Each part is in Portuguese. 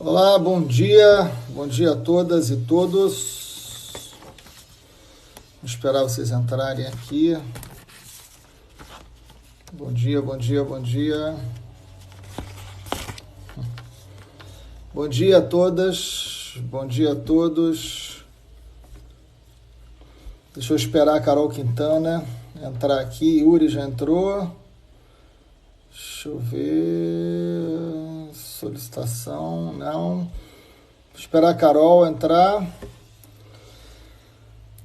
Olá, bom dia a todas e todos. Vou esperar vocês entrarem aqui. Bom dia, bom dia, bom dia. Bom dia a todas, bom dia a todos. Deixa eu esperar a Carol Quintana entrar aqui. Yuri já entrou. Deixa eu ver. Solicitação, não. Vou esperar a Carol entrar.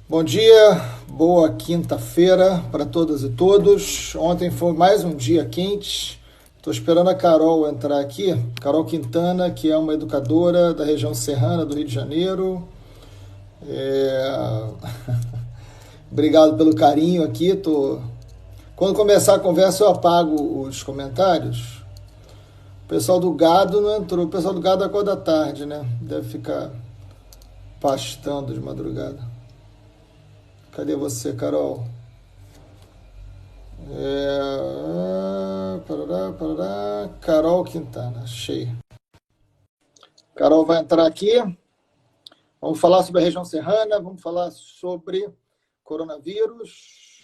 Bom dia, boa quinta-feira para todas e todos. Ontem foi mais um dia quente. Estou esperando a Carol entrar aqui. Carol Quintana, que é uma educadora da região serrana do Rio de Janeiro. Obrigado pelo carinho aqui. Quando começar a conversa, eu apago os comentários. O pessoal do gado não entrou. O pessoal do gado acorda tarde, né? Deve ficar pastando de madrugada. Cadê você, Carol? Carol Quintana, achei. Carol vai entrar aqui. Vamos falar sobre a região serrana, vamos falar sobre coronavírus.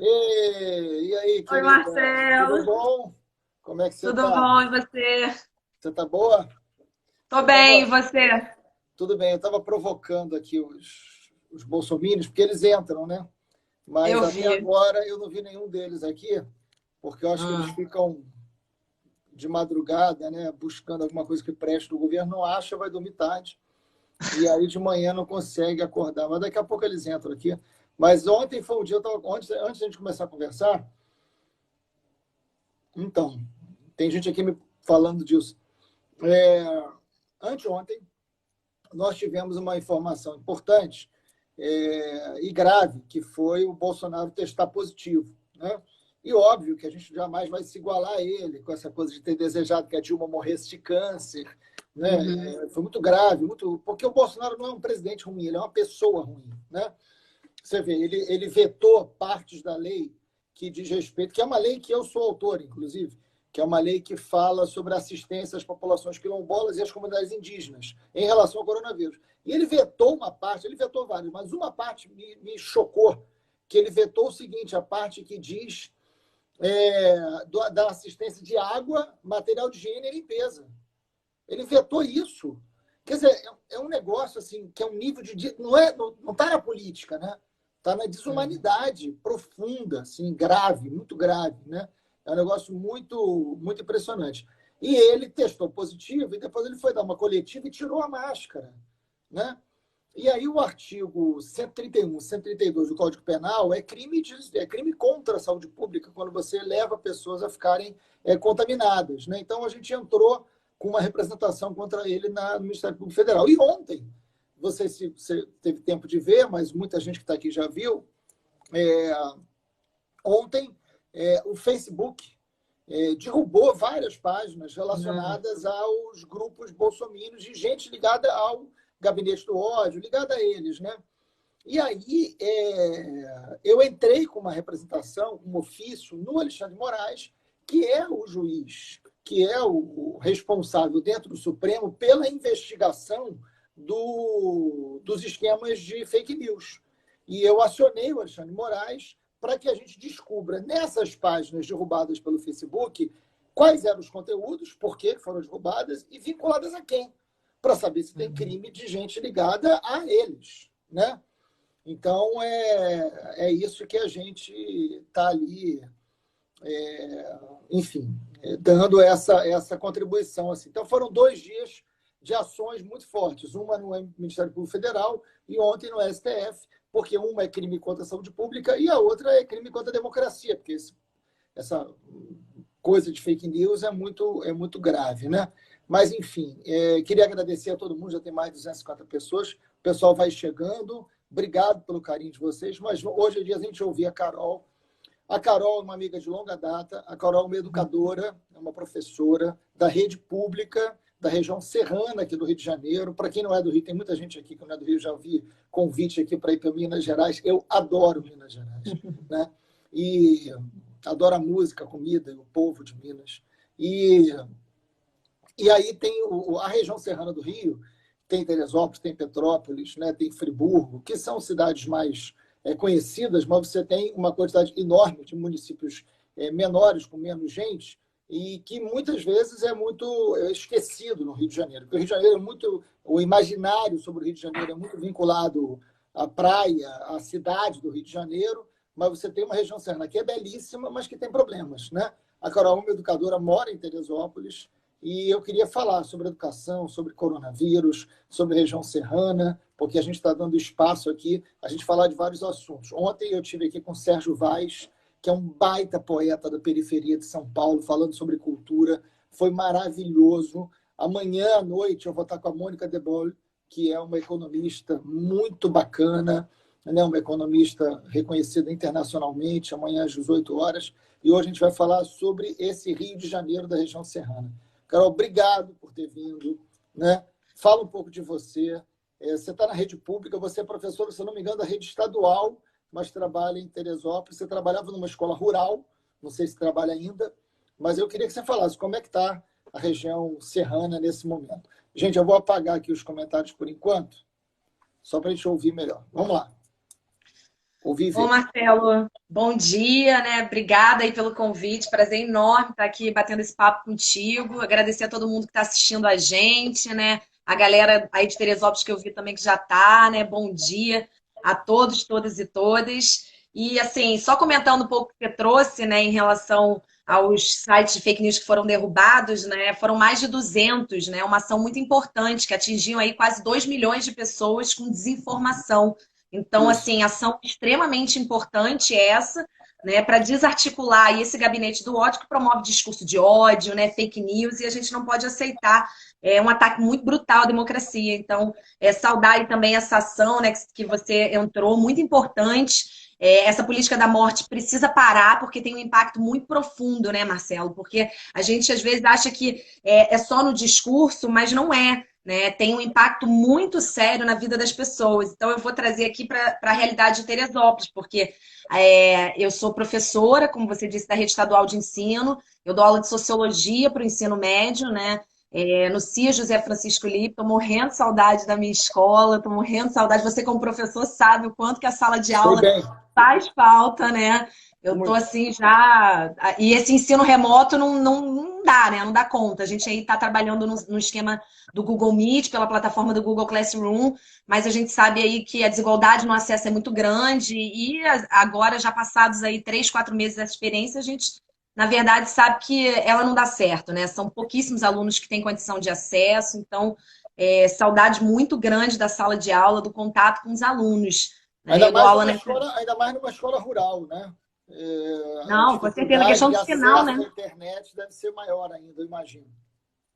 E aí, querida? Oi, Marcelo. Tudo bom? Como é que você Tudo tá? bom, e você? Você tá boa? Tô bem, e você? Tudo bem, eu estava provocando aqui os bolsominions, porque eles entram, né? Mas Eu até vi. agora eu não vi nenhum deles aqui, porque eu acho que eles ficam de madrugada, né, buscando alguma coisa que preste do governo, não acha, vai dormir tarde. E aí de manhã não consegue acordar. Mas daqui a pouco eles entram aqui. Mas ontem foi um dia, antes da gente começar a conversar, então, tem gente aqui me falando disso. Anteontem, nós tivemos uma informação importante e grave, que foi o Bolsonaro testar positivo, né? E óbvio que a gente jamais vai se igualar a ele com essa coisa de ter desejado que a Dilma morresse de câncer, né? Foi muito grave, porque o Bolsonaro não é um presidente ruim, ele é uma pessoa ruim, né? Você vê, ele vetou partes da lei que diz respeito, que é uma lei que eu sou autor, inclusive, que é uma lei que fala sobre assistência às populações quilombolas e às comunidades indígenas em relação ao coronavírus. E ele vetou uma parte, ele vetou várias, mas uma parte me chocou, que ele vetou o seguinte, a parte que diz da assistência de água, material de higiene e limpeza. Ele vetou isso. Quer dizer, é um negócio assim, que é um nível de... Não está na política, né? Está na desumanidade profunda, assim, grave, muito grave, né? É um negócio muito, muito impressionante. E ele testou positivo e depois ele foi dar uma coletiva e tirou a máscara, né? E aí o artigo 131, 132 do Código Penal é crime contra a saúde pública quando você leva pessoas a ficarem contaminadas, né? Então a gente entrou com uma representação contra ele no Ministério Público Federal. E ontem, você teve tempo de ver, mas muita gente que está aqui já viu, ontem o Facebook derrubou várias páginas relacionadas aos grupos bolsominions de gente ligada ao gabinete do ódio, ligada a eles, né? E aí eu entrei com uma representação, um ofício no Alexandre de Moraes, que é o juiz, que é o responsável dentro do Supremo pela investigação dos esquemas de fake news. E eu acionei o Alexandre de Moraes para que a gente descubra nessas páginas derrubadas pelo Facebook quais eram os conteúdos, por que foram derrubadas e vinculadas a quem, para saber se tem crime de gente ligada a eles, né? Então, é isso que a gente está ali, enfim, dando essa contribuição. Assim. Então, foram 2 dias de ações muito fortes. Uma no Ministério Público Federal e ontem no STF, porque uma é crime contra a saúde pública e a outra é crime contra a democracia, porque essa coisa de fake news é muito grave, né? Mas, enfim, queria agradecer a todo mundo, já tem mais de 250 pessoas, o pessoal vai chegando, obrigado pelo carinho de vocês, mas hoje é dia a gente ouvir a Carol. A Carol é uma amiga de longa data, a Carol é uma educadora, é uma professora da rede pública da região serrana aqui do Rio de Janeiro. Para quem não é do Rio, tem muita gente aqui que não é do Rio, já vi convite aqui para ir para Minas Gerais. Eu adoro Minas Gerais, né? E adoro a música, a comida, o povo de Minas. E E aí tem a região serrana do Rio, tem Teresópolis, tem Petrópolis, né, tem Friburgo, que são cidades mais conhecidas, mas você tem uma quantidade enorme de municípios menores, com menos gente, e que muitas vezes é muito esquecido no Rio de Janeiro. Porque o Rio de Janeiro é muito... O imaginário sobre o Rio de Janeiro é muito vinculado à praia, à cidade do Rio de Janeiro, mas você tem uma região serrana que é belíssima, mas que tem problemas, né? A Carol, uma educadora, mora em Teresópolis, e eu queria falar sobre educação, sobre coronavírus, sobre região serrana, porque a gente está dando espaço aqui, a gente falar de vários assuntos. Ontem eu estive aqui com o Sérgio Vaz, que é um baita poeta da periferia de São Paulo, falando sobre cultura. Foi maravilhoso. Amanhã à noite eu vou estar com a Mônica De Boll, que é uma economista muito bacana, né? Uma economista reconhecida internacionalmente, amanhã às 18 horas. E hoje a gente vai falar sobre esse Rio de Janeiro da região serrana. Carol, obrigado por ter vindo, né? Fala um pouco de você. Você está na rede pública, você é professora, se não me engano, da rede estadual, mas trabalha em Teresópolis. Você trabalhava numa escola rural, não sei se trabalha ainda, mas eu queria que você falasse como é que está a região serrana nesse momento. Gente, eu vou apagar aqui os comentários por enquanto, só para a gente ouvir melhor. Vamos lá. Ouvir e ver. Ô, Marcelo, bom dia, né? Obrigada aí pelo convite, prazer enorme estar aqui batendo esse papo contigo. Agradecer a todo mundo que está assistindo a gente, né? A galera aí de Teresópolis que eu vi também que já está, né? Bom dia a todos, todas e todas. E assim, só comentando um pouco o que você trouxe, né, em relação aos sites de fake news que foram derrubados, né? Foram mais de 200, né? Uma ação muito importante que atingiu aí quase 2 milhões de pessoas com desinformação. Então, assim, ação extremamente importante essa, né, para desarticular aí esse gabinete do ódio que promove discurso de ódio, né, fake news, e a gente não pode aceitar um ataque muito brutal à democracia. Então, saudar aí também essa ação, né, que você entrou, muito importante. Essa política da morte precisa parar, porque tem um impacto muito profundo, né, Marcelo? Porque a gente, às vezes, acha que é só no discurso, mas não é. Né, tem um impacto muito sério na vida das pessoas. Então, eu vou trazer aqui para a realidade de Teresópolis, porque eu sou professora, como você disse, da rede estadual de ensino, eu dou aula de sociologia para o ensino médio, né? No CIA José Francisco Lippe, estou morrendo de saudade da minha escola, estou morrendo de saudade. Você, como professor, sabe o quanto que a sala de aula faz falta, né? Eu tô assim já. E esse ensino remoto não dá, né? Não dá conta. A gente aí está trabalhando no esquema do Google Meet, pela plataforma do Google Classroom, mas a gente sabe aí que a desigualdade no acesso é muito grande, e agora, já passados aí 3, 4 meses dessa experiência, a gente, na verdade, sabe que ela não dá certo, né? São pouquíssimos alunos que têm condição de acesso, então, saudade muito grande da sala de aula, do contato com os alunos. Ainda mais numa escola rural, né? Não, com certeza. A questão do sinal, né? A internet deve ser maior ainda, eu imagino.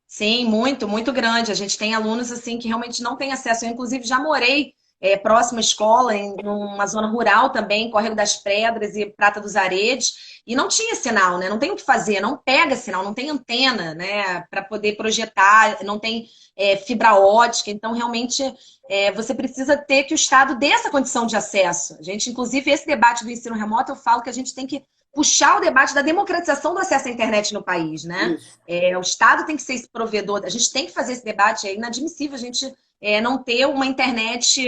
Sim, muito, muito grande. A gente tem alunos assim que realmente não têm acesso. Eu, inclusive, já morei próximo à escola, em uma zona rural também, Córrego das Pedras e Prata dos Aredes, e não tinha sinal, né? Não tem o que fazer, não pega sinal, não tem antena, né, para poder projetar, não tem fibra ótica. Então, realmente, você precisa ter que o Estado dê essa condição de acesso. A gente, inclusive, esse debate do ensino remoto, eu falo que a gente tem que puxar o debate da democratização do acesso à internet no país, né? O Estado tem que ser esse provedor, a gente tem que fazer esse debate, é inadmissível a gente não ter uma internet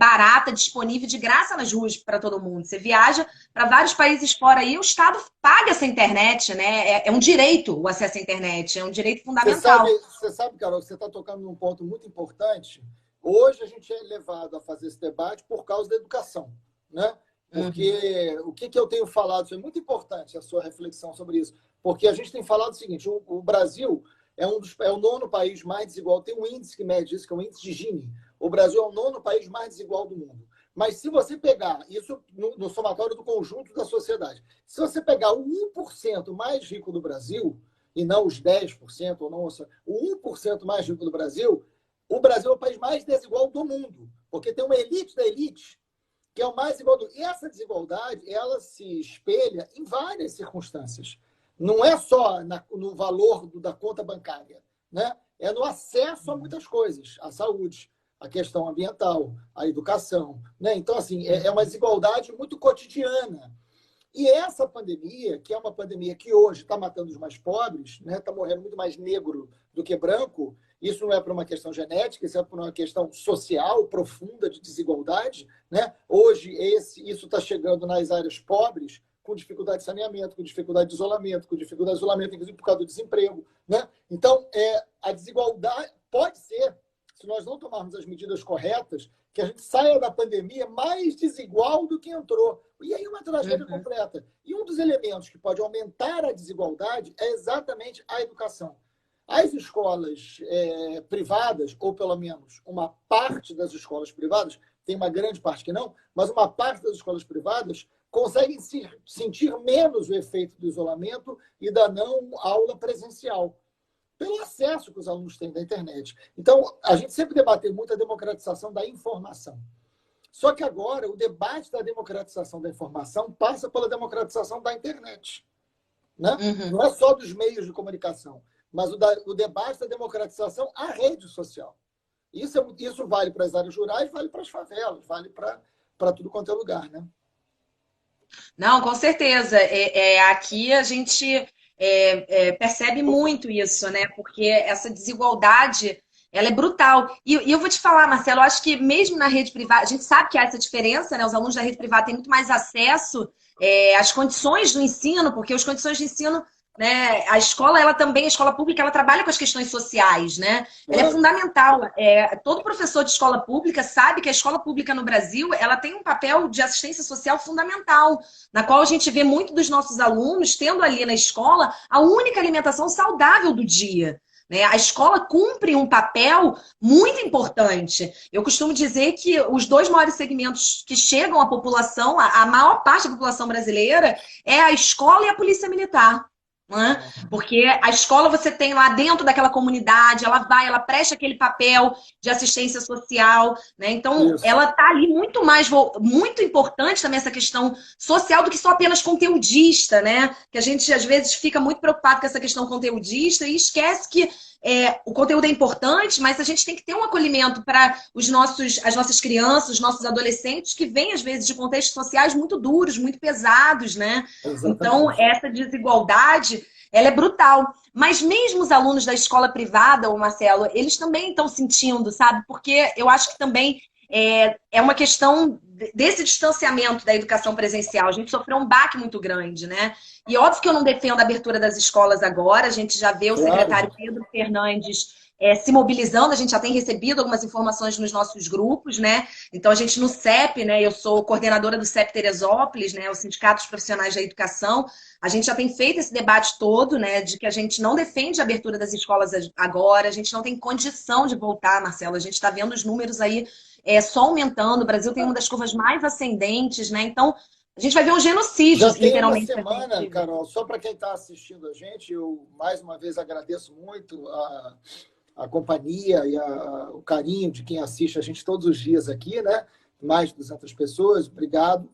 barata, disponível, de graça nas ruas para todo mundo. Você viaja para vários países fora aí, o Estado paga essa internet, né? É um direito o acesso à internet, é um direito fundamental. Você sabe, Carol, você está tocando num ponto muito importante. Hoje a gente é levado a fazer esse debate por causa da educação, né? Porque o que eu tenho falado, isso é muito importante, a sua reflexão sobre isso, porque a gente tem falado o seguinte, o Brasil é o 9º país mais desigual, tem um índice que mede isso, que é o índice de Gini. O Brasil é o 9º país mais desigual do mundo. Mas se você pegar isso no somatório do conjunto da sociedade, se você pegar o 1% mais rico do Brasil, e não os 10%, ou não, o 1% mais rico do Brasil, o Brasil é o país mais desigual do mundo, porque tem uma elite da elite que é o mais igual. E essa desigualdade, ela se espelha em várias circunstâncias. Não é só no valor da conta bancária, né? É no acesso a muitas coisas, a saúde, a questão ambiental, a educação, né? Então, assim, é uma desigualdade muito cotidiana. E essa pandemia, que é uma pandemia que hoje está matando os mais pobres, né? Está morrendo muito mais negro do que branco, isso não é por uma questão genética, isso é por uma questão social profunda de desigualdade, né? Hoje isso está chegando nas áreas pobres com dificuldade de saneamento, com dificuldade de isolamento, com dificuldade de isolamento, inclusive por causa do desemprego, né? Então, a desigualdade pode ser, se nós não tomarmos as medidas corretas, que a gente saia da pandemia mais desigual do que entrou. E aí uma tragédia completa. E um dos elementos que pode aumentar a desigualdade é exatamente a educação. As escolas privadas, ou pelo menos uma parte das escolas privadas, tem uma grande parte que não, mas uma parte das escolas privadas conseguem sentir menos o efeito do isolamento e da não aula presencial, pelo acesso que os alunos têm da internet. Então, a gente sempre debateu muito a democratização da informação. Só que agora, o debate da democratização da informação passa pela democratização da internet. Né? Não é só dos meios de comunicação, mas o debate da democratização à rede social. Isso vale para as áreas rurais, vale para as favelas, vale para tudo quanto é lugar. Né? Não, com certeza. Aqui a gente percebe muito isso, né? Porque essa desigualdade, ela é brutal. E eu vou te falar, Marcelo, eu acho que mesmo na rede privada, a gente sabe que há essa diferença, né? Os alunos da rede privada têm muito mais acesso às condições do ensino, porque as condições de ensino, né? A escola pública, ela trabalha com as questões sociais, né? Ela é fundamental. Todo professor de escola pública sabe que a escola pública no Brasil, ela tem um papel de assistência social fundamental, na qual a gente vê muito dos nossos alunos tendo ali na escola a única alimentação saudável do dia. Né? A escola cumpre um papel muito importante. Eu costumo dizer que os dois maiores segmentos que chegam à população, a maior parte da população brasileira, é a escola e a polícia militar. Né? Porque a escola você tem lá dentro daquela comunidade, ela presta aquele papel de assistência social, né? Então ela está ali muito importante também essa questão social do que só apenas conteudista, né? Que a gente às vezes fica muito preocupado com essa questão conteudista e esquece que o conteúdo é importante, mas a gente tem que ter um acolhimento para as nossas crianças, os nossos adolescentes, que vêm, às vezes, de contextos sociais muito duros, muito pesados, né? Exatamente. Então, essa desigualdade, ela é brutal. Mas mesmo os alunos da escola privada, ô Marcelo, eles também estão sentindo, sabe? Porque eu acho que também é uma questão desse distanciamento da educação presencial. A gente sofreu um baque muito grande, né? E óbvio que eu não defendo a abertura das escolas agora, a gente já vê o secretário Pedro Fernandes se mobilizando, a gente já tem recebido algumas informações nos nossos grupos, né? Então a gente no CEP, né? Eu sou coordenadora do CEP Teresópolis, né? O Sindicato dos Profissionais da Educação, a gente já tem feito esse debate todo, né? De que a gente não defende a abertura das escolas agora, a gente não tem condição de voltar, Marcelo, a gente está vendo os números aí só aumentando, o Brasil tem uma das curvas mais ascendentes, né? Então, a gente vai ver um genocídio, já tem literalmente. Uma semana, Carol, só para quem está assistindo a gente, eu mais uma vez agradeço muito a companhia e o carinho de quem assiste a gente todos os dias aqui, né? Mais de 200 pessoas, obrigado.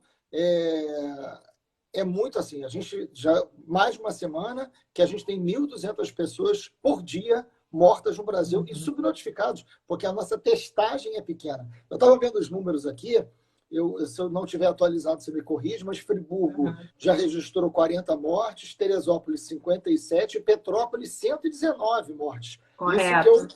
É muito assim, a gente já mais de uma semana que a gente tem 1.200 pessoas por dia mortas no Brasil e subnotificados, porque a nossa testagem é pequena. Eu estava vendo os números aqui, se eu não tiver atualizado, você me corrige, mas Friburgo já registrou 40 mortes, Teresópolis 57 e Petrópolis 119 mortes. Correto. Isso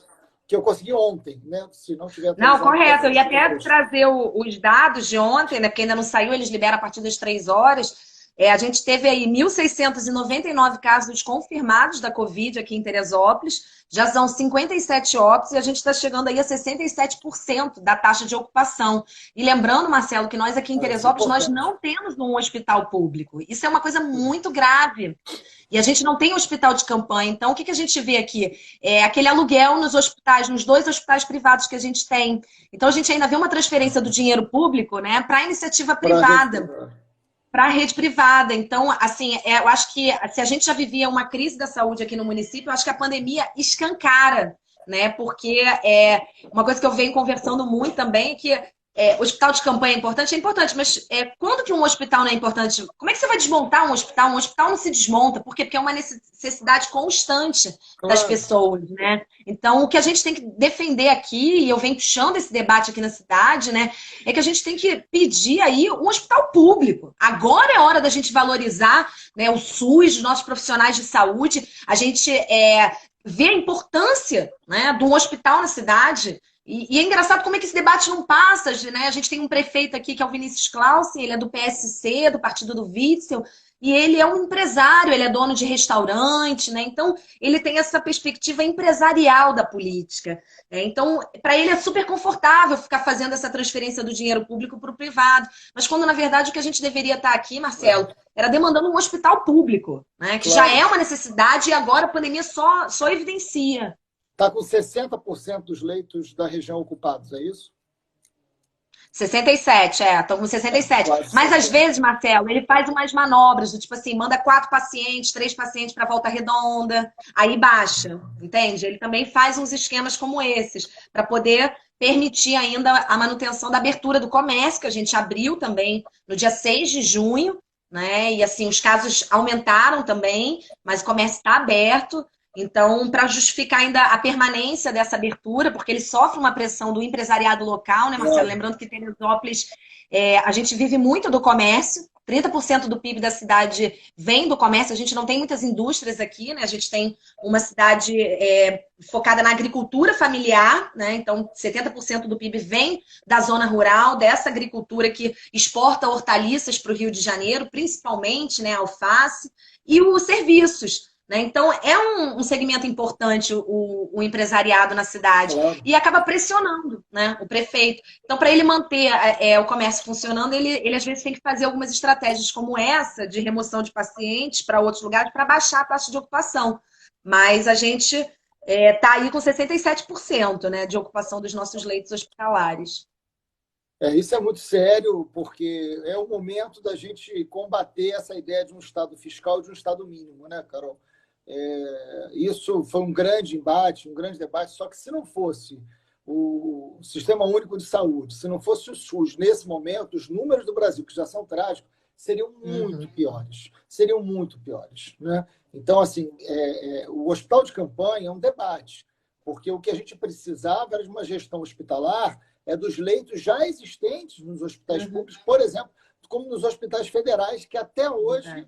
que eu consegui ontem, né? Se não tiver atualizado. Não, correto. Eu ia até trazer os dados de ontem, né? Porque ainda não saiu, eles liberam a partir das 3 horas. A gente teve aí 1.699 casos confirmados da Covid aqui em Teresópolis, já são 57 óbitos e a gente está chegando aí a 67% da taxa de ocupação. E lembrando, Marcelo, que nós aqui em Teresópolis, nós não temos um hospital público. Isso é uma coisa muito grave. E a gente não tem hospital de campanha. Então, o que a gente vê aqui? Aquele aluguel nos hospitais, nos 2 hospitais privados que a gente tem. Então, a gente ainda vê uma transferência do dinheiro público, né, para a iniciativa privada. Para a rede privada. Então, assim, eu acho que se a gente já vivia uma crise da saúde aqui no município, eu acho que a pandemia escancara, né? Porque uma coisa que eu venho conversando muito também é que hospital de campanha é importante, mas quando que um hospital não é importante? Como é que você vai desmontar um hospital? Um hospital não se desmonta. Por quê? Porque é uma necessidade constante das Claro, pessoas, né? Então, o que a gente tem que defender aqui, e eu venho puxando esse debate aqui na cidade, né? É que a gente tem que pedir aí um hospital público. Agora é hora da gente valorizar, né, o SUS, os nossos profissionais de saúde. A gente vê a importância, né, de um hospital na cidade. E é engraçado como é que esse debate não passa, né? A gente tem um prefeito aqui que é o Vinícius Clausen, ele é do PSC, do partido do Witzel, e ele é um empresário, ele é dono de restaurante, né? Então, ele tem essa perspectiva empresarial da política. Então, para ele é super confortável ficar fazendo essa transferência do dinheiro público para o privado. Mas quando, na verdade, o que a gente deveria estar aqui, Marcelo, era demandando um hospital público, né? Que já claro. é uma necessidade e agora a pandemia só evidencia. Está com 60% dos leitos da região ocupados, é isso? 67, estão com 67. Quase Mas às 70. vezes, Marcelo, ele faz umas manobras, do tipo assim, manda 4 pacientes, 3 pacientes para Volta Redonda, aí baixa, entende? Ele também faz uns esquemas como esses, para poder permitir ainda a manutenção da abertura do comércio, que a gente abriu também no dia 6 de junho, né? E assim, os casos aumentaram também, mas o comércio está aberto. Então, para justificar ainda a permanência dessa abertura, porque ele sofre uma pressão do empresariado local, né, Marcelo? Claro. Lembrando que Teresópolis, a gente vive muito do comércio, 30% do PIB da cidade vem do comércio, a gente não tem muitas indústrias aqui, né? A gente tem uma cidade focada na agricultura familiar, né? Então, 70% do PIB vem da zona rural, dessa agricultura que exporta hortaliças para o Rio de Janeiro, principalmente, né, alface, e os serviços. Né? Então, é um segmento importante o empresariado na cidade Claro. e acaba pressionando, né, o prefeito. Então, para ele manter o comércio funcionando, ele às vezes tem que fazer algumas estratégias como essa, de remoção de pacientes para outros lugares, para baixar a taxa de ocupação. Mas a gente está aí com 67%, né, de ocupação dos nossos leitos hospitalares. Isso é muito sério, porque é o momento da gente combater essa ideia de um Estado fiscal e de um Estado mínimo, né, Carol? Isso foi um grande embate, um grande debate, só que se não fosse o Sistema Único de Saúde, se não fosse o SUS, nesse momento, os números do Brasil, que já são trágicos, seriam muito piores. Seriam muito piores. Né? Então, assim, o hospital de campanha é um debate, porque o que a gente precisava era de uma gestão hospitalar dos leitos já existentes nos hospitais públicos, por exemplo, como nos hospitais federais, que até hoje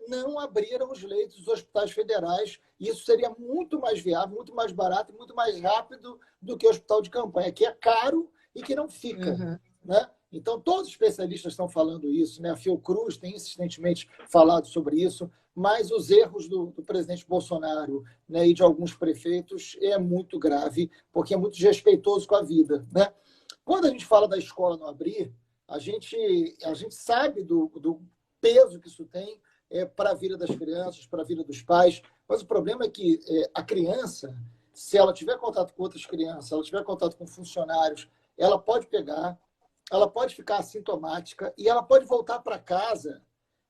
não abriram os leitos dos hospitais federais. Isso seria muito mais viável, muito mais barato e muito mais rápido do que o hospital de campanha, que é caro e que não fica. Né? Então, todos os especialistas estão falando isso. Né? A Fiocruz tem insistentemente falado sobre isso, mas os erros do presidente Bolsonaro, né, e de alguns prefeitos é muito grave, porque é muito desrespeitoso com a vida. Né? Quando a gente fala da escola não abrir, a gente sabe do peso que isso tem para a vida das crianças, para a vida dos pais. Mas o problema é que a criança, se ela tiver contato com outras crianças, ela tiver contato com funcionários, ela pode pegar, ela pode ficar assintomática e ela pode voltar para casa.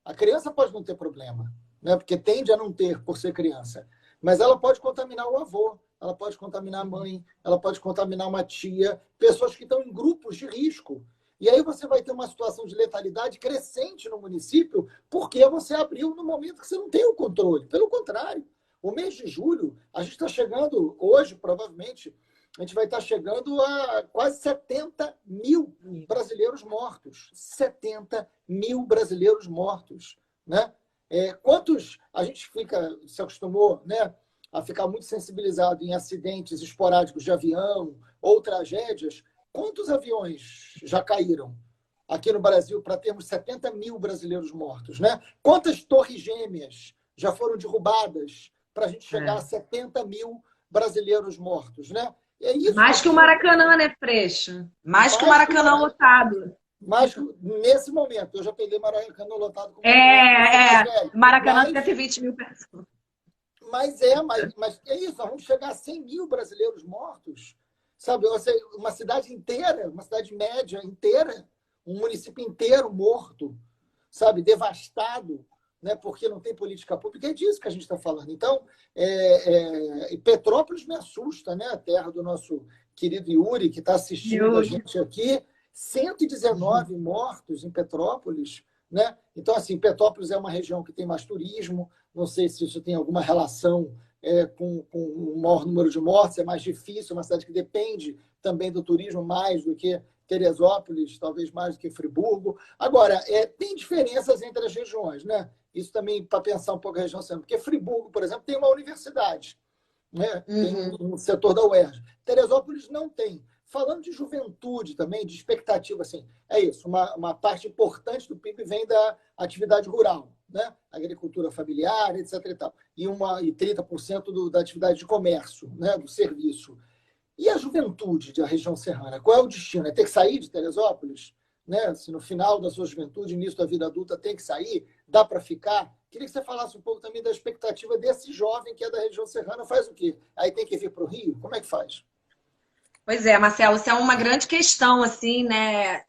A criança pode não ter problema, né? Porque tende a não ter por ser criança. Mas ela pode contaminar o avô, ela pode contaminar a mãe, ela pode contaminar uma tia, pessoas que estão em grupos de risco. E aí você vai ter uma situação de letalidade crescente no município, porque você abriu no momento que você não tem o controle. Pelo contrário, o mês de julho, a gente está chegando, hoje, provavelmente, a gente vai estar chegando a quase 70 mil brasileiros mortos. 70 mil brasileiros mortos. Né? Quantos a gente se acostumou, né, a ficar muito sensibilizado em acidentes esporádicos de avião ou tragédias? Quantos aviões já caíram aqui no Brasil para termos 70 mil brasileiros mortos? Né? Quantas torres gêmeas já foram derrubadas para a gente chegar a 70 mil brasileiros mortos? Né? Mais que o Maracanã, né, Freixo? Mais que o Maracanã lotado. Mas, nesse momento, eu já peguei Maracanã lotado com Maracanã deve ter 20 mil pessoas. Mas é isso, nós vamos chegar a 100 mil brasileiros mortos. Sabe, uma cidade inteira, uma cidade média inteira, um município inteiro morto, sabe, devastado, né, porque não tem política pública. É disso que a gente está falando. Então, Petrópolis me assusta, né, a terra do nosso querido Yuri, que está assistindo a gente aqui. 119 mortos em Petrópolis, né? Então, assim, Petrópolis é uma região que tem mais turismo, não sei se isso tem alguma relação com o maior número de mortes, é mais difícil, é uma cidade que depende também do turismo mais do que Teresópolis, talvez mais do que Friburgo. Agora, tem diferenças entre as regiões, né? Isso também para pensar um pouco a região central, porque Friburgo, por exemplo, tem uma universidade, né? Tem um setor da UERJ. Teresópolis não tem. Falando de juventude também, de expectativa, assim, é isso, uma parte importante do PIB vem da atividade rural, né? Agricultura familiar, etc. E, tal. E 30% da atividade de comércio, né? Do serviço. E a juventude da região serrana? Qual é o destino? É ter que sair de Teresópolis? Né? Se no final da sua juventude, início da vida adulta, tem que sair, dá para ficar? Queria que você falasse um pouco também da expectativa desse jovem que é da região serrana, faz o quê? Aí tem que vir para o Rio? Como é que faz? Pois é, Marcelo, isso é uma grande questão, assim, né?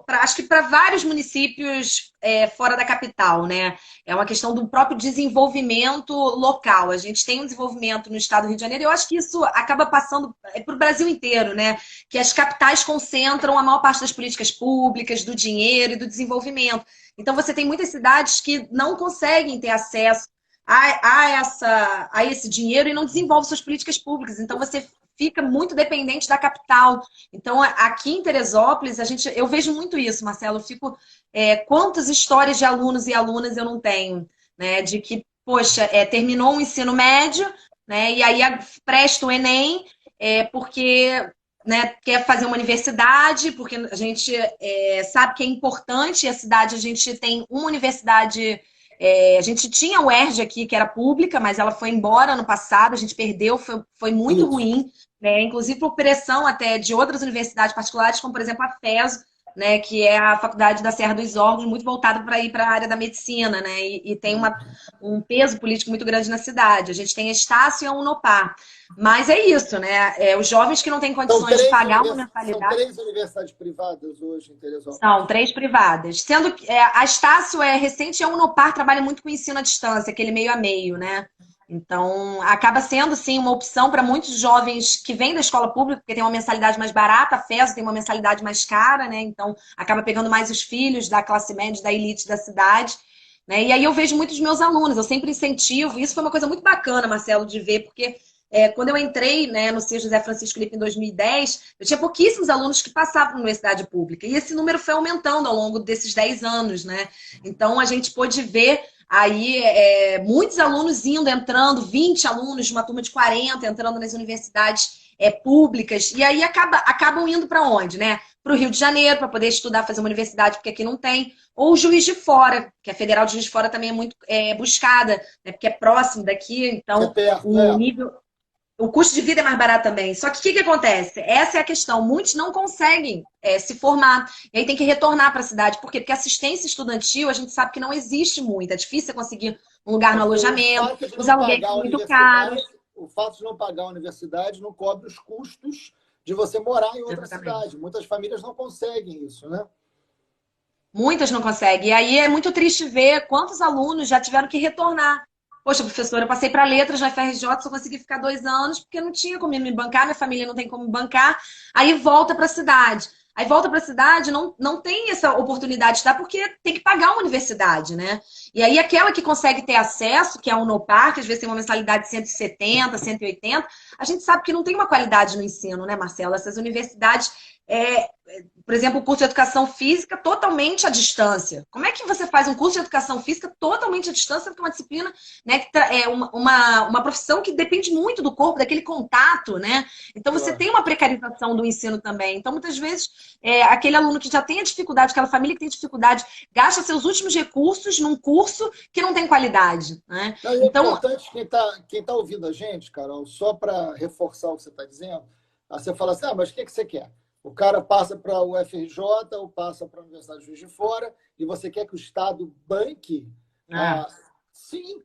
Acho que para vários municípios fora da capital, né? É uma questão do próprio desenvolvimento local. A gente tem um desenvolvimento no estado do Rio de Janeiro, e eu acho que isso acaba passando para o Brasil inteiro, né? Que as capitais concentram a maior parte das políticas públicas, do dinheiro e do desenvolvimento. Então, você tem muitas cidades que não conseguem ter acesso a esse dinheiro e não desenvolvem suas políticas públicas. Então, você fica muito dependente da capital. Então, aqui em Teresópolis, eu vejo muito isso, Marcelo. Eu fico, quantas histórias de alunos e alunas eu não tenho, né? De que, poxa, terminou o ensino médio, né? E aí presta o Enem, porque, né, quer fazer uma universidade, porque a gente sabe que é importante, e a cidade, a gente tem uma universidade. A gente tinha a UERJ aqui, que era pública, mas ela foi embora no passado, a gente perdeu, foi muito ruim, né? Inclusive por pressão até de outras universidades particulares, como, por exemplo, a FESO, né? Que é a Faculdade da Serra dos Órgãos, muito voltada para ir para a área da medicina, né? E tem um peso político muito grande na cidade. A gente tem a Estácio e a Unopar. Mas é isso, né? Os jovens que não têm condições de pagar uma mensalidade. São 3 universidades privadas hoje em Teresópolis. São 3 privadas. Sendo que a Estácio é recente e a Unopar trabalha muito com ensino à distância, aquele meio a meio, né? Então, acaba sendo, sim, uma opção para muitos jovens que vêm da escola pública, porque tem uma mensalidade mais barata, a FES tem uma mensalidade mais cara, né? Então, acaba pegando mais os filhos da classe média, da elite da cidade. Né? E aí eu vejo muitos meus alunos, eu sempre incentivo, e isso foi uma coisa muito bacana, Marcelo, de ver, porque quando eu entrei, né, no CIE José Francisco Lippe em 2010, eu tinha pouquíssimos alunos que passavam na universidade pública. E esse número foi aumentando ao longo desses 10 anos, né? Então, a gente pôde ver aí muitos alunos entrando, 20 alunos de uma turma de 40, entrando nas universidades públicas. E aí acabam indo para onde, né? Para o Rio de Janeiro, para poder estudar, fazer uma universidade, porque aqui não tem. Ou Juiz de Fora, que a Federal de Juiz de Fora também é muito buscada, né? Porque é próximo daqui, então perto, o nível... O custo de vida é mais barato também. Só que o que acontece? Essa é a questão. Muitos não conseguem se formar. E aí tem que retornar para a cidade. Por quê? Porque assistência estudantil, a gente sabe que não existe muito. É difícil conseguir um lugar no alojamento. Os aluguéis são muito caros. O fato de não pagar a universidade não cobre os custos de você morar em outra cidade. Muitas famílias não conseguem isso, né? Muitas não conseguem. E aí é muito triste ver quantos alunos já tiveram que retornar. Poxa, professora, eu passei para letras na FRJ, só consegui ficar 2 anos porque não tinha como me bancar, minha família não tem como me bancar. Aí volta para a cidade. Aí volta para a cidade, não tem essa oportunidade de estudar porque tem que pagar uma universidade, né? E aí aquela que consegue ter acesso, que é a Unopar, que às vezes tem uma mensalidade de 170, 180, a gente sabe que não tem uma qualidade no ensino, né, Marcelo? Essas universidades... por exemplo, o curso de educação física totalmente à distância. Como é que você faz um curso de educação física totalmente à distância, porque é uma disciplina, né, que é uma profissão que depende muito do corpo, daquele contato, né? Então você tem uma precarização do ensino também. Então, muitas vezes, aquele aluno que já tem a dificuldade, aquela família que tem dificuldade, gasta seus últimos recursos num curso que não tem qualidade. Né? Não, é importante quem tá ouvindo a gente, Carol, só para reforçar o que você está dizendo, você fala assim, mas o que você quer? O cara passa para o UFRJ ou passa para a Universidade de Juiz de Fora e você quer que o Estado banque? Sim.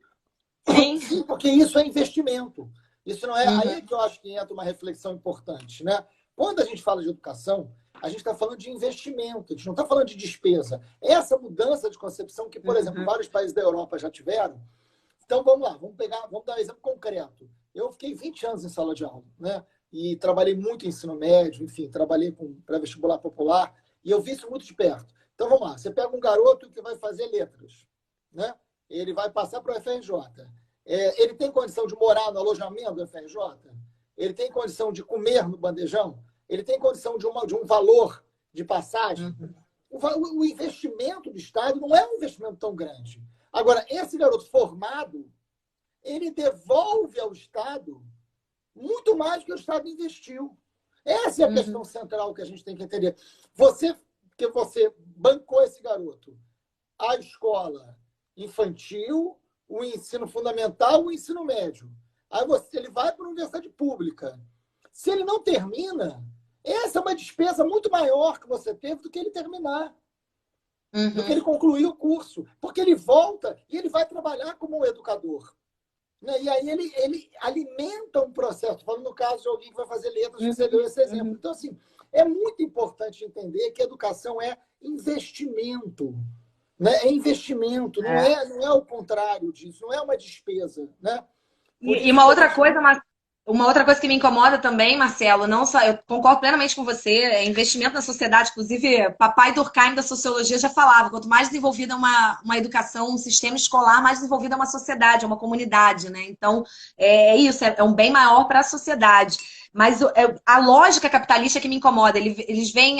Sim, porque isso é investimento. Isso não é... Aí é que eu acho que entra uma reflexão importante, né? Quando a gente fala de educação, a gente está falando de investimento, a gente não está falando de despesa. Essa mudança de concepção que, por exemplo, vários países da Europa já tiveram. Então, vamos lá, vamos dar um exemplo concreto. Eu fiquei 20 anos em sala de aula, né? e trabalhei muito em ensino médio, enfim, trabalhei com pré-vestibular popular, e eu vi isso muito de perto. Então, vamos lá, você pega um garoto que vai fazer letras, né? Ele vai passar para o FRJ. Ele tem condição de morar no alojamento do FRJ? Ele tem condição de comer no bandejão? Ele tem condição de um valor de passagem? O investimento do Estado não é um investimento tão grande. Agora, esse garoto formado, ele devolve ao Estado muito mais do que o Estado investiu. Essa é a questão central que a gente tem que entender. Você bancou esse garoto, a escola infantil, o ensino fundamental, o ensino médio. Aí ele vai para a universidade pública. Se ele não termina, essa é uma despesa muito maior que você teve do que ele terminar, do que ele concluir o curso. Porque ele volta e ele vai trabalhar como um educador. Né? E aí ele alimenta um processo. Falando no caso de alguém que vai fazer letras, você deu esse exemplo. Então, assim, é muito importante entender que a educação é investimento. Né? É investimento, não é o contrário disso, não é uma despesa. Né? E uma outra coisa que me incomoda também, Marcelo, não só, eu concordo plenamente com você, é investimento na sociedade, inclusive papai Durkheim da sociologia já falava, quanto mais desenvolvida uma educação, um sistema escolar, mais desenvolvida é uma sociedade, é uma comunidade, né? Então, isso, é um bem maior para a sociedade. Mas a lógica capitalista que me incomoda, eles veem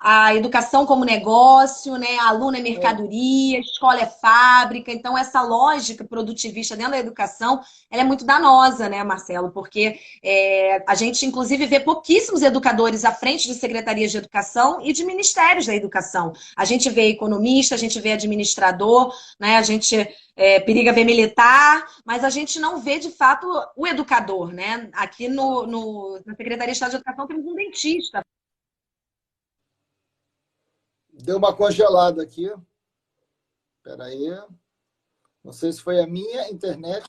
a educação como negócio, né? A aluno é mercadoria, a escola é fábrica. Então, essa lógica produtivista dentro da educação, ela é muito danosa, né, Marcelo? Porque a gente, inclusive, vê pouquíssimos educadores à frente de secretarias de educação e de ministérios da educação. A gente vê economista, a gente vê administrador, né? A gente periga ver militar, mas a gente não vê, de fato, o educador, né? Aqui na Secretaria de Estado de Educação temos um dentista. Deu uma congelada aqui. Espera aí. Não sei se foi a minha internet.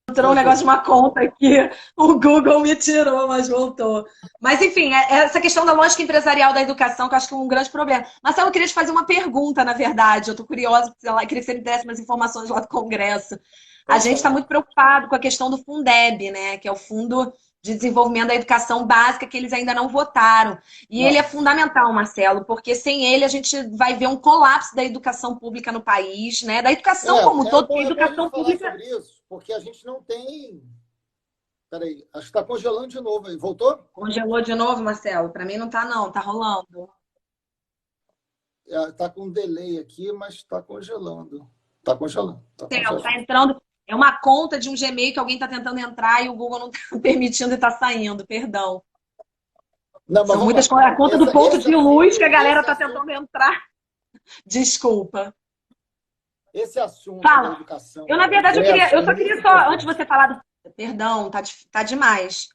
Entrou um negócio de uma conta aqui, o Google me tirou, mas voltou. Mas, enfim, essa questão da lógica empresarial da educação, que eu acho que é um grande problema. Marcelo, eu queria te fazer uma pergunta, na verdade. Eu estou curiosa, queria que você me desse umas informações lá do Congresso. A gente está muito preocupado com a questão do Fundeb, né? Que é o Fundo de Desenvolvimento da Educação Básica, que eles ainda não votaram. E ele é fundamental, Marcelo, porque sem ele a gente vai ver um colapso da educação pública no país, né? Da educação como um todo, porque a educação pública... sobre isso, porque a gente não tem... Peraí, acho que está congelando de novo aí. Voltou? Congelou de novo, Marcelo? Para mim não está, não. Está rolando. Está com um delay aqui, mas está congelando. Está congelando. Está entrando... É uma conta de um Gmail que alguém está tentando entrar e o Google não está permitindo e está saindo, perdão. Não, são muitas coisas. A conta do ponto de luz que a galera está tentando entrar. Desculpa. Esse assunto da educação... Eu, na verdade, eu só queria só, antes de você falar do... Perdão, tá demais.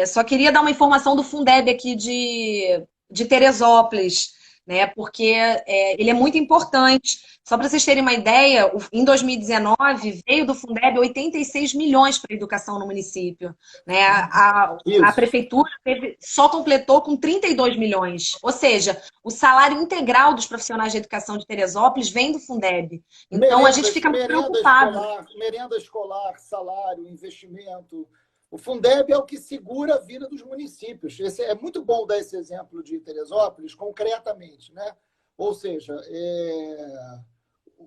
Só queria dar uma informação do Fundeb aqui de Teresópolis, né? Porque ele é muito importante. Só para vocês terem uma ideia, em 2019 veio do Fundeb 86 milhões para a educação no município. Né? A prefeitura só completou com 32 milhões. Ou seja, o salário integral dos profissionais de educação de Teresópolis vem do Fundeb. Então a gente fica muito preocupado. Merenda escolar, salário, investimento. O Fundeb é o que segura a vida dos municípios. É muito bom dar esse exemplo de Teresópolis concretamente, né? Ou seja,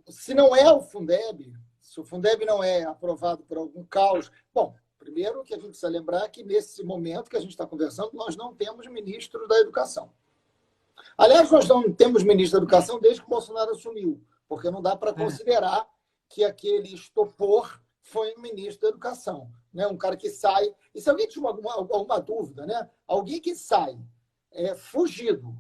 se não é o Fundeb, se o Fundeb não é aprovado por algum caos... Bom, primeiro que a gente precisa lembrar que nesse momento que a gente está conversando, nós não temos ministro da Educação. Aliás, nós não temos ministro da Educação desde que o Bolsonaro assumiu, porque não dá para considerar que aquele estopor foi um ministro da Educação. Né? Um cara que sai... E se alguém tiver alguma dúvida, né? Alguém que sai fugido,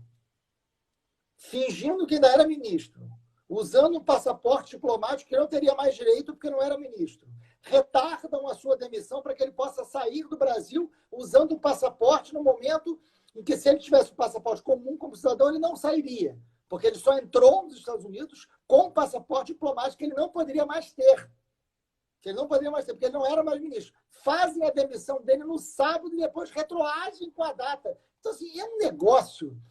fingindo que ainda era ministro, usando um passaporte diplomático que não teria mais direito porque não era ministro, retardam a sua demissão para que ele possa sair do Brasil usando o passaporte no momento em que, se ele tivesse um passaporte comum como cidadão, ele não sairia, porque ele só entrou nos Estados Unidos com um passaporte diplomático que ele não poderia mais ter. Porque ele não era mais ministro. Fazem a demissão dele no sábado e depois retroagem com a data. Então, assim, é um negócio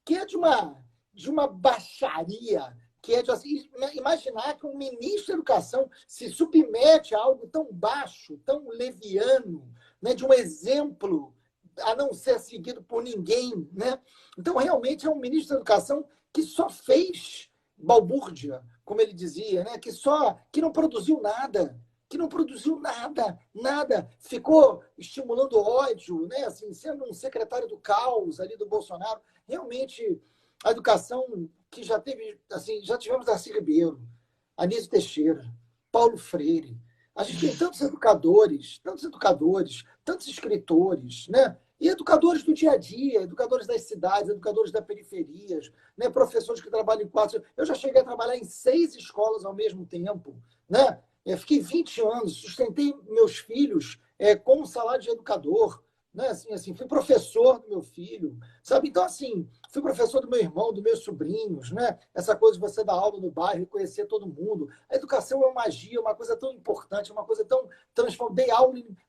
que é de uma baixaria que é de assim, imaginar que um ministro da Educação se submete a algo tão baixo, tão leviano, né, de um exemplo a não ser seguido por ninguém, né? Então, realmente, é um ministro da Educação que só fez balbúrdia, como ele dizia, né? Que não produziu nada, nada. Ficou estimulando ódio, né? Assim, sendo um secretário do caos ali do Bolsonaro. Realmente, a educação que já teve, assim, já tivemos Darcy Ribeiro, Anísio Teixeira, Paulo Freire. A gente tem tantos educadores, tantos escritores, né? E educadores do dia a dia, educadores das cidades, educadores das periferias, né? Professores que trabalham em 4. Eu já cheguei a trabalhar em 6 escolas ao mesmo tempo, né? Eu fiquei 20 anos, sustentei meus filhos com um salário de educador, né? Assim, fui professor do meu filho, sabe? Então, assim, fui professor do meu irmão, dos meus sobrinhos, né? Essa coisa de você dar aula no bairro e conhecer todo mundo. A educação é uma magia, uma coisa tão importante, uma coisa tão transformadora.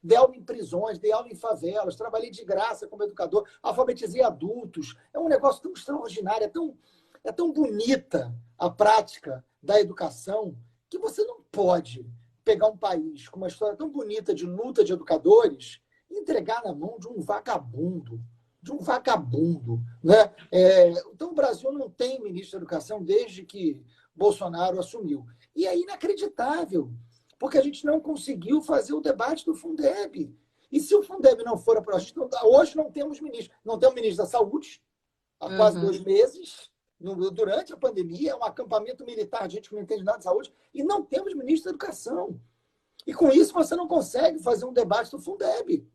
Dei aula em prisões, dei aula em favelas, trabalhei de graça como educador, alfabetizei adultos. É um negócio tão extraordinário, é tão bonita a prática da educação que você não pode pegar um país com uma história tão bonita de luta de educadores e entregar na mão de um vagabundo, né? Então, o Brasil não tem ministro da Educação desde que Bolsonaro assumiu. E é inacreditável, porque a gente não conseguiu fazer o debate do Fundeb. E se o Fundeb não for aprovado, hoje não temos ministro. Não temos ministro da Saúde há quase 2 meses, durante a pandemia, é um acampamento militar, gente que não entende nada de saúde, e não temos ministro da Educação. E com isso você não consegue fazer um debate do Fundeb.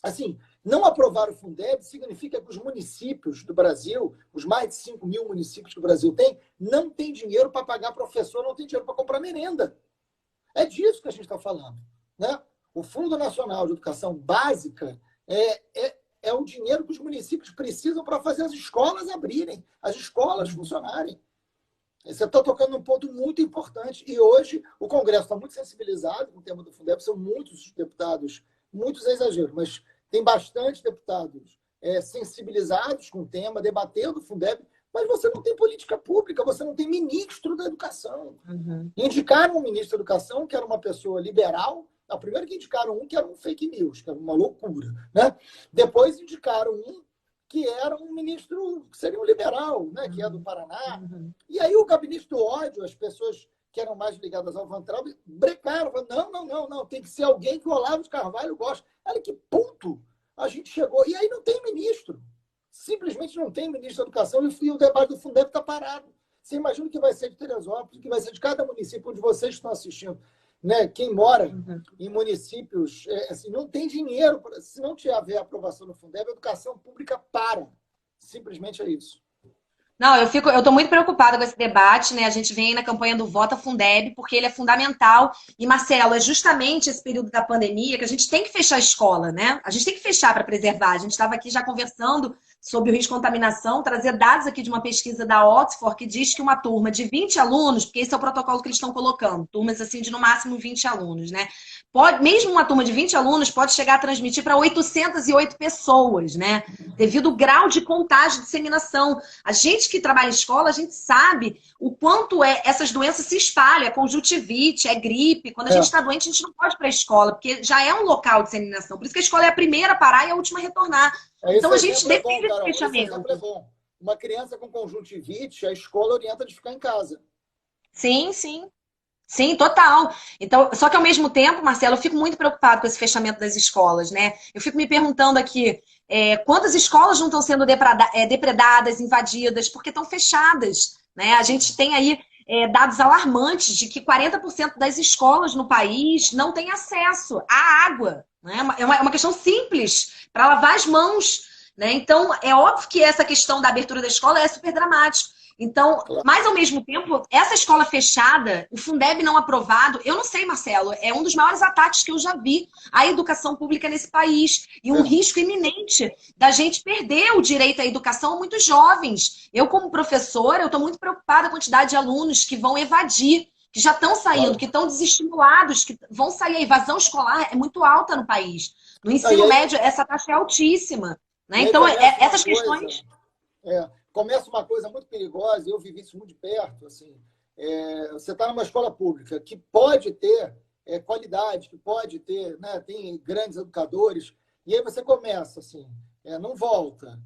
Assim, não aprovar o Fundeb significa que os municípios do Brasil, os mais de 5 mil municípios que o Brasil tem, não tem dinheiro para pagar professor, não tem dinheiro para comprar merenda. É disso que a gente está falando, né? O Fundo Nacional de Educação Básica é o dinheiro que os municípios precisam para fazer as escolas abrirem, as escolas funcionarem. Você está tocando num ponto muito importante. E hoje o Congresso está muito sensibilizado com o tema do Fundeb. São muitos deputados, muitos é exagero, mas tem bastante deputados sensibilizados com o tema, debatendo o Fundeb, mas você não tem política pública, você não tem ministro da Educação. Indicaram um ministro da Educação, que era uma pessoa liberal. Primeiro que indicaram um que era um fake news, que era uma loucura, né? Depois indicaram um que era um ministro, que seria um liberal, né? Que é do Paraná. E aí o gabinete do ódio, as pessoas que eram mais ligadas ao Van Traub, brecaram. Falaram, não, tem que ser alguém que o Olavo de Carvalho gosta. Olha que ponto a gente chegou. E aí não tem ministro. Simplesmente não tem ministro da Educação e o debate do Fundeb está parado. Você imagina o que vai ser de Teresópolis, o que vai ser de cada município onde vocês estão assistindo. Né? Quem mora em municípios, assim, não tem dinheiro. Se não tiver aprovação no Fundeb, a educação pública para. Simplesmente é isso. Não, eu estou muito preocupada com esse debate, né? A gente vem aí na campanha do Vota Fundeb, porque ele é fundamental. E, Marcelo, é justamente esse período da pandemia que a gente tem que fechar a escola, né? A gente tem que fechar para preservar. A gente estava aqui já conversando sobre o risco de contaminação, trazer dados aqui de uma pesquisa da Oxford que diz que uma turma de 20 alunos, porque esse é o protocolo que eles estão colocando, turmas assim de no máximo 20 alunos, né? Mesmo uma turma de 20 alunos pode chegar a transmitir para 808 pessoas, né? Devido ao grau de contágio e disseminação. A gente que trabalha em escola, a gente sabe o quanto essas doenças se espalham. É conjuntivite, é gripe. Quando a gente está doente, a gente não pode ir para a escola, porque já é um local de disseminação. Por isso que a escola é a primeira a parar e a última a retornar. Então a gente defende esse fechamento. É bom. Uma criança com conjuntivite, a escola orienta de ficar em casa. Sim, sim. Sim, total. Então, só que ao mesmo tempo, Marcelo, eu fico muito preocupado com esse fechamento das escolas, né? Eu fico me perguntando aqui, quantas escolas não estão sendo depredadas, invadidas, porque estão fechadas, né? A gente tem aí dados alarmantes de que 40% das escolas no país não têm acesso à água, né? É uma questão simples para lavar as mãos, né? Então, é óbvio que essa questão da abertura da escola é super dramática. Então, mas ao mesmo tempo, essa escola fechada, o Fundeb não aprovado, eu não sei, Marcelo, é um dos maiores ataques que eu já vi à educação pública nesse país. E um risco iminente da gente perder o direito à educação a muitos jovens. Eu, como professora, eu estou muito preocupada com a quantidade de alunos que vão evadir, que já estão saindo, que estão desestimulados, que vão sair. A evasão escolar é muito alta no país. No ensino médio, essa taxa é altíssima. Né? Então, essas questões... começa uma coisa muito perigosa, eu vivi isso muito de perto, assim, você está numa escola pública que pode ter qualidade, que pode ter, né, tem grandes educadores, e aí você começa assim, não volta.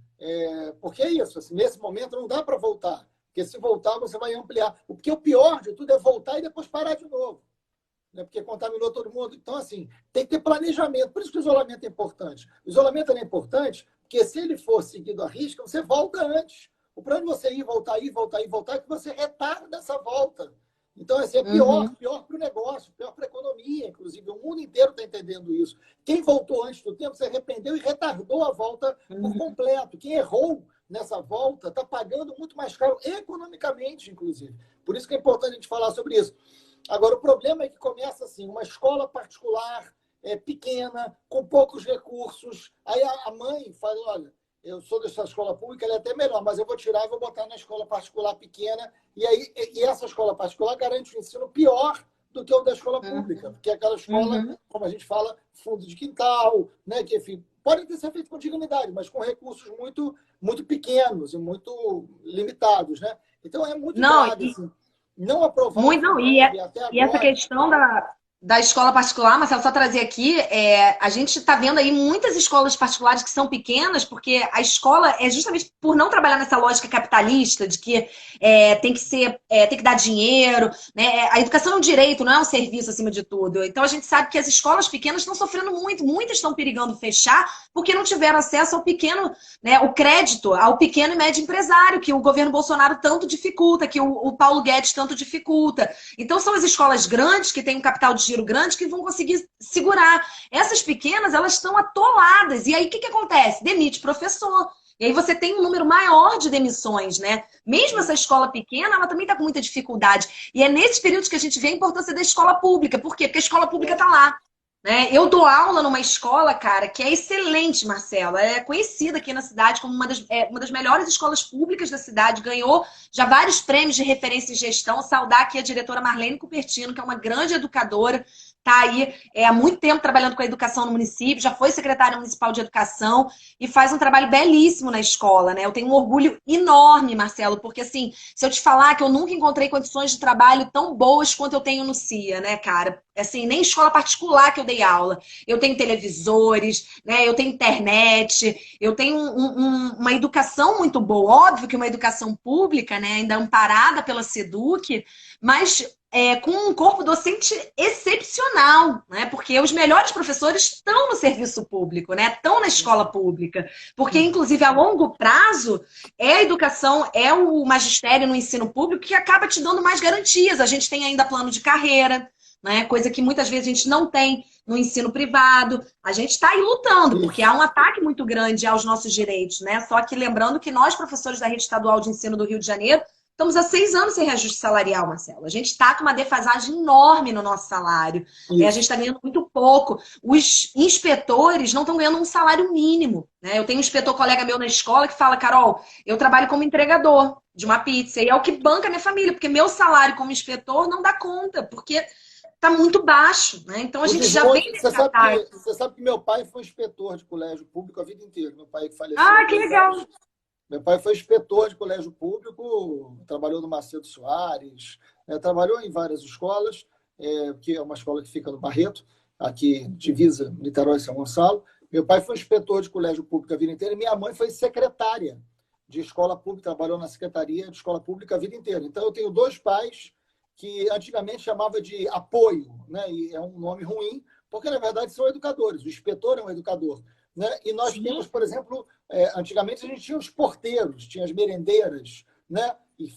Porque é isso, assim, nesse momento não dá para voltar, porque se voltar você vai ampliar. Porque o pior de tudo é voltar e depois parar de novo, né, porque contaminou todo mundo. Então, assim, tem que ter planejamento. Por isso que o isolamento é importante. O isolamento é importante porque se ele for seguido à risca, você volta antes. O problema de você ir, voltar, é que você retarda essa volta. Então, assim, é pior para o negócio, pior para a economia, inclusive. O mundo inteiro está entendendo isso. Quem voltou antes do tempo se arrependeu e retardou a volta por completo. Quem errou nessa volta está pagando muito mais caro, economicamente, inclusive. Por isso que é importante a gente falar sobre isso. Agora, o problema é que começa assim, uma escola particular pequena, com poucos recursos. Aí a mãe fala, olha, eu sou dessa escola pública, ela é até melhor, mas eu vou tirar e vou botar na escola particular pequena. E essa escola particular garante um ensino pior do que o da escola pública, porque aquela escola, como a gente fala, fundo de quintal, né, que, enfim, pode ter ser feito com dignidade, mas com recursos muito, muito pequenos e muito limitados, né? Então é muito grave, assim. Não aprovar muito, não. E essa questão da escola particular, Marcelo, só trazer aqui, a gente está vendo aí muitas escolas particulares que são pequenas, porque a escola é justamente por não trabalhar nessa lógica capitalista, de que tem que dar dinheiro, né? A educação é um direito, não é um serviço acima de tudo. Então a gente sabe que as escolas pequenas estão sofrendo muito, muitas estão perigando fechar, porque não tiveram acesso ao pequeno, né, o crédito ao pequeno e médio empresário, que o governo Bolsonaro tanto dificulta, que o Paulo Guedes tanto dificulta. Então são as escolas grandes, que têm um capital de giro grande, que vão conseguir segurar. Essas pequenas, elas estão atoladas. E aí o que acontece? Demite professor. E aí você tem um número maior de demissões, né? Mesmo essa escola pequena, ela também está com muita dificuldade. E é nesses períodos que a gente vê a importância da escola pública. Por quê? Porque a escola pública está lá. Né? Eu dou aula numa escola, cara, que é excelente, Marcelo. É conhecida aqui na cidade como uma das melhores escolas públicas da cidade. Ganhou já vários prêmios de referência em gestão. Saudar aqui a diretora Marlene Cupertino, que é uma grande educadora. Está aí há muito tempo trabalhando com a educação no município, já foi secretária municipal de educação e faz um trabalho belíssimo na escola, né? Eu tenho um orgulho enorme, Marcelo, porque assim, se eu te falar que eu nunca encontrei condições de trabalho tão boas quanto eu tenho no CIA, né, cara? Assim, nem escola particular que eu dei aula. Eu tenho televisores, né? Eu tenho internet, eu tenho uma educação muito boa. Óbvio que uma educação pública, né? Ainda amparada pela SEDUC, mas com um corpo docente excepcional, né? Porque os melhores professores estão no serviço público, né? Estão na escola pública. Porque, inclusive, a longo prazo, a educação, o magistério no ensino público que acaba te dando mais garantias. A gente tem ainda plano de carreira, né? Coisa que muitas vezes a gente não tem no ensino privado. A gente está aí lutando, porque há um ataque muito grande aos nossos direitos, né? Só que lembrando que nós, professores da Rede Estadual de Ensino do Rio de Janeiro, estamos há 6 anos sem reajuste salarial, Marcelo. A gente está com uma defasagem enorme no nosso salário. A gente está ganhando muito pouco. Os inspetores não estão ganhando um salário mínimo. Né? Eu tenho um inspetor colega meu na escola que fala, Carol, eu trabalho como entregador de uma pizza e é o que banca a minha família, porque meu salário como inspetor não dá conta, porque está muito baixo. Né? Então a gente já vem nesse ataque. Você sabe que meu pai foi inspetor de colégio público a vida inteira. Meu pai que faleceu. Ah, que legal! Meu pai foi inspetor de colégio público, trabalhou no Macedo Soares, trabalhou em várias escolas, que é uma escola que fica no Barreto, aqui divisa Niterói e São Gonçalo. Meu pai foi inspetor de colégio público a vida inteira e minha mãe foi secretária de escola pública, trabalhou na secretaria de escola pública a vida inteira. Então, eu tenho 2 pais que antigamente chamava de apoio, né? E é um nome ruim, porque, na verdade, são educadores. O inspetor é um educador. Né? E nós temos, por exemplo, antigamente a gente tinha os porteiros, tinha as merendeiras, né? E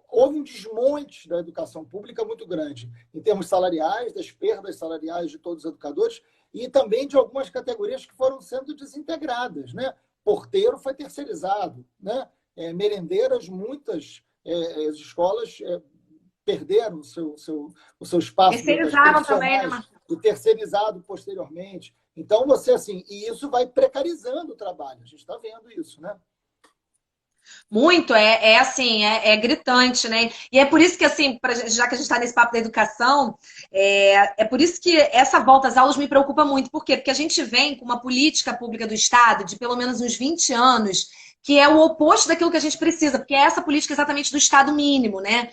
houve um desmonte da educação pública muito grande, em termos salariais, das perdas salariais de todos os educadores, e também de algumas categorias que foram sendo desintegradas. Né? Porteiro foi terceirizado, né? Merendeiras, muitas escolas perderam o seu espaço. Terceirizaram também, né? E terceirizado posteriormente. Então, e isso vai precarizando o trabalho. A gente está vendo isso, né? Muito, é gritante, né? E é por isso que, assim, já que a gente está nesse papo da educação, é por isso que essa volta às aulas me preocupa muito. Por quê? Porque a gente vem com uma política pública do Estado de pelo menos uns 20 anos que é o oposto daquilo que a gente precisa, porque é essa política exatamente do Estado mínimo, né?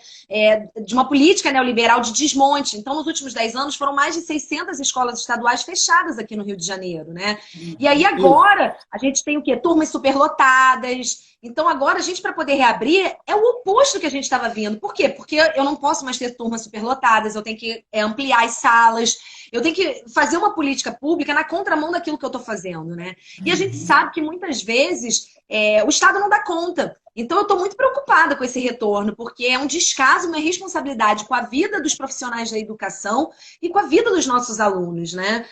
De uma política neoliberal de desmonte. Então, nos últimos 10 anos, foram mais de 600 escolas estaduais fechadas aqui no Rio de Janeiro, né? E aí agora, a gente tem o quê? Turmas superlotadas. Então, agora, a gente, para poder reabrir, é o oposto que a gente estava vindo. Por quê? Porque eu não posso mais ter turmas superlotadas, eu tenho que ampliar as salas, eu tenho que fazer uma política pública na contramão daquilo que eu estou fazendo, né? E a gente sabe que, muitas vezes, o Estado não dá conta. Então, eu estou muito preocupada com esse retorno, porque é um descaso, uma responsabilidade com a vida dos profissionais da educação e com a vida dos nossos alunos, né?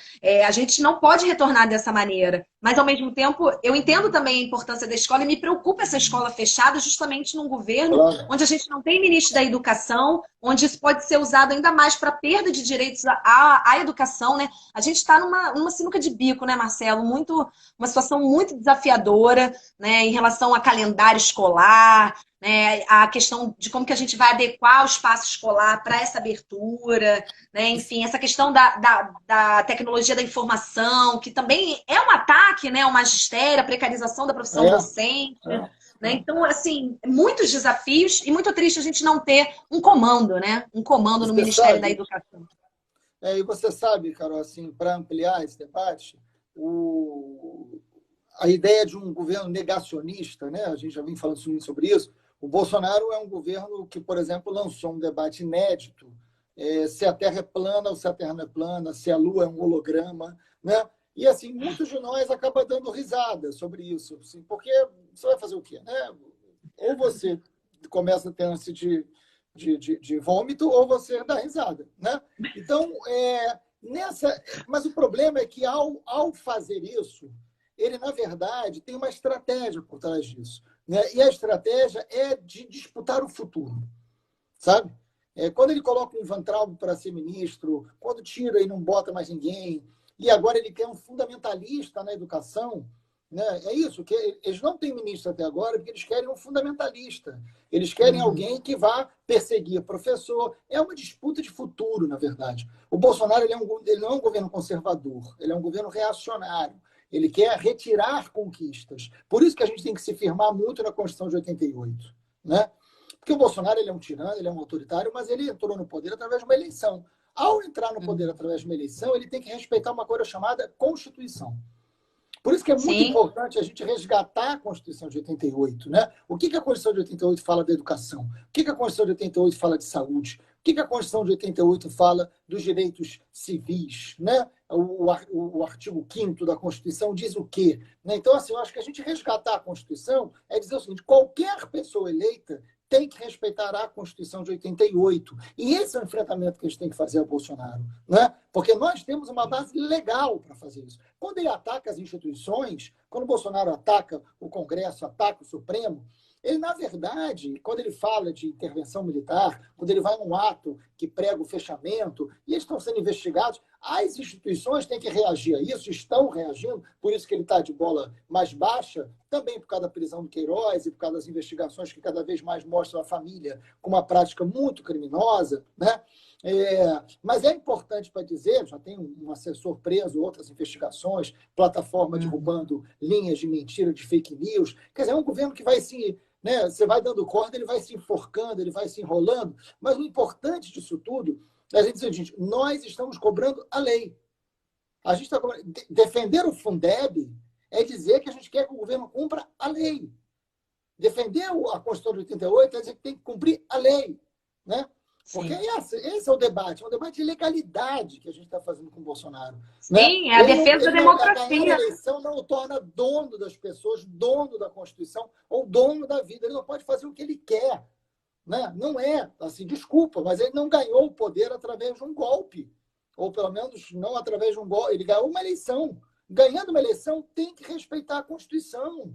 A gente não pode retornar dessa maneira. Mas, ao mesmo tempo, eu entendo também a importância da escola e me preocupa essa escola fechada justamente num governo onde a gente não tem ministro da educação, onde isso pode ser usado ainda mais para perda de direitos à educação, né? A gente está numa sinuca de bico, né, Marcelo? Uma situação muito desafiadora, né, em relação a calendário escolar, né, a questão de como que a gente vai adequar o espaço escolar para essa abertura, né, enfim, essa questão da tecnologia da informação, que também é um ataque, né, ao magistério, a precarização da profissão docente. Né? Então, assim, muitos desafios e muito triste a gente não ter um comando, né? Um comando no Ministério da Educação. E você sabe, Carol, assim, para ampliar esse debate, a ideia de um governo negacionista, né? A gente já vem falando muito sobre isso. O Bolsonaro é um governo que, por exemplo, lançou um debate inédito, se a Terra é plana ou se a Terra não é plana, se a Lua é um holograma, né? E, assim, muitos de nós acabam dando risada sobre isso, assim, porque você vai fazer o quê, né? Ou você começa a ter ânsia de vômito, ou você dá risada, né? Então, mas o problema é que, ao fazer isso, ele, na verdade, tem uma estratégia por trás disso, né? E a estratégia é de disputar o futuro, sabe? Quando ele coloca um Ivan Traub para ser ministro, quando tira e não bota mais ninguém, e agora ele quer um fundamentalista na educação, né? É isso, que eles não têm ministro até agora, porque eles querem um fundamentalista. Eles querem alguém que vá perseguir professor. É uma disputa de futuro, na verdade. O Bolsonaro ele não é um governo conservador, ele é um governo reacionário. Ele quer retirar conquistas. Por isso que a gente tem que se firmar muito na Constituição de 88, né? Porque o Bolsonaro ele é um tirano, ele é um autoritário, mas ele entrou no poder através de uma eleição. Ao entrar no poder através de uma eleição, ele tem que respeitar uma coisa chamada Constituição. Por isso que é muito importante a gente resgatar a Constituição de 88, né? O que a Constituição de 88 fala da educação? O que a Constituição de 88 fala de saúde? O que a Constituição de 88 fala dos direitos civis, né? O artigo 5º da Constituição diz o quê? Né? Então, assim, eu acho que a gente resgatar a Constituição é dizer o seguinte: qualquer pessoa eleita tem que respeitar a Constituição de 88. E esse é o enfrentamento que a gente tem que fazer ao Bolsonaro, né? Porque nós temos uma base legal para fazer isso. Quando ele ataca as instituições, quando o Bolsonaro ataca o Congresso, ataca o Supremo, ele, na verdade, quando ele fala de intervenção militar, quando ele vai num ato que prega o fechamento, e eles estão sendo investigados, as instituições têm que reagir a isso, estão reagindo, por isso que ele está de bola mais baixa, também por causa da prisão do Queiroz e por causa das investigações que cada vez mais mostram a família com uma prática muito criminosa, né? Mas é importante para dizer, já tem um assessor preso, outras investigações, plataforma derrubando linhas de mentira, de fake news. Quer dizer, é um governo que vai se... Né, você vai dando corda, ele vai se enforcando, ele vai se enrolando, mas o importante disso tudo é a gente dizer, gente, nós estamos cobrando a lei. A gente está cobrando... Defender o Fundeb é dizer que a gente quer que o governo cumpra a lei. Defender a Constituição de 88 é dizer que tem que cumprir a lei, né? Porque esse é o debate, é um debate de legalidade que a gente está fazendo com o Bolsonaro. Sim, né? É a defesa da democracia. Ganhar a eleição não o torna dono das pessoas, dono da Constituição ou dono da vida. Ele não pode fazer o que ele quer. Né? Não é, assim, desculpa, mas ele não ganhou o poder através de um golpe. Ou pelo menos não através de um golpe. Ele ganhou uma eleição. Ganhando uma eleição, tem que respeitar a Constituição.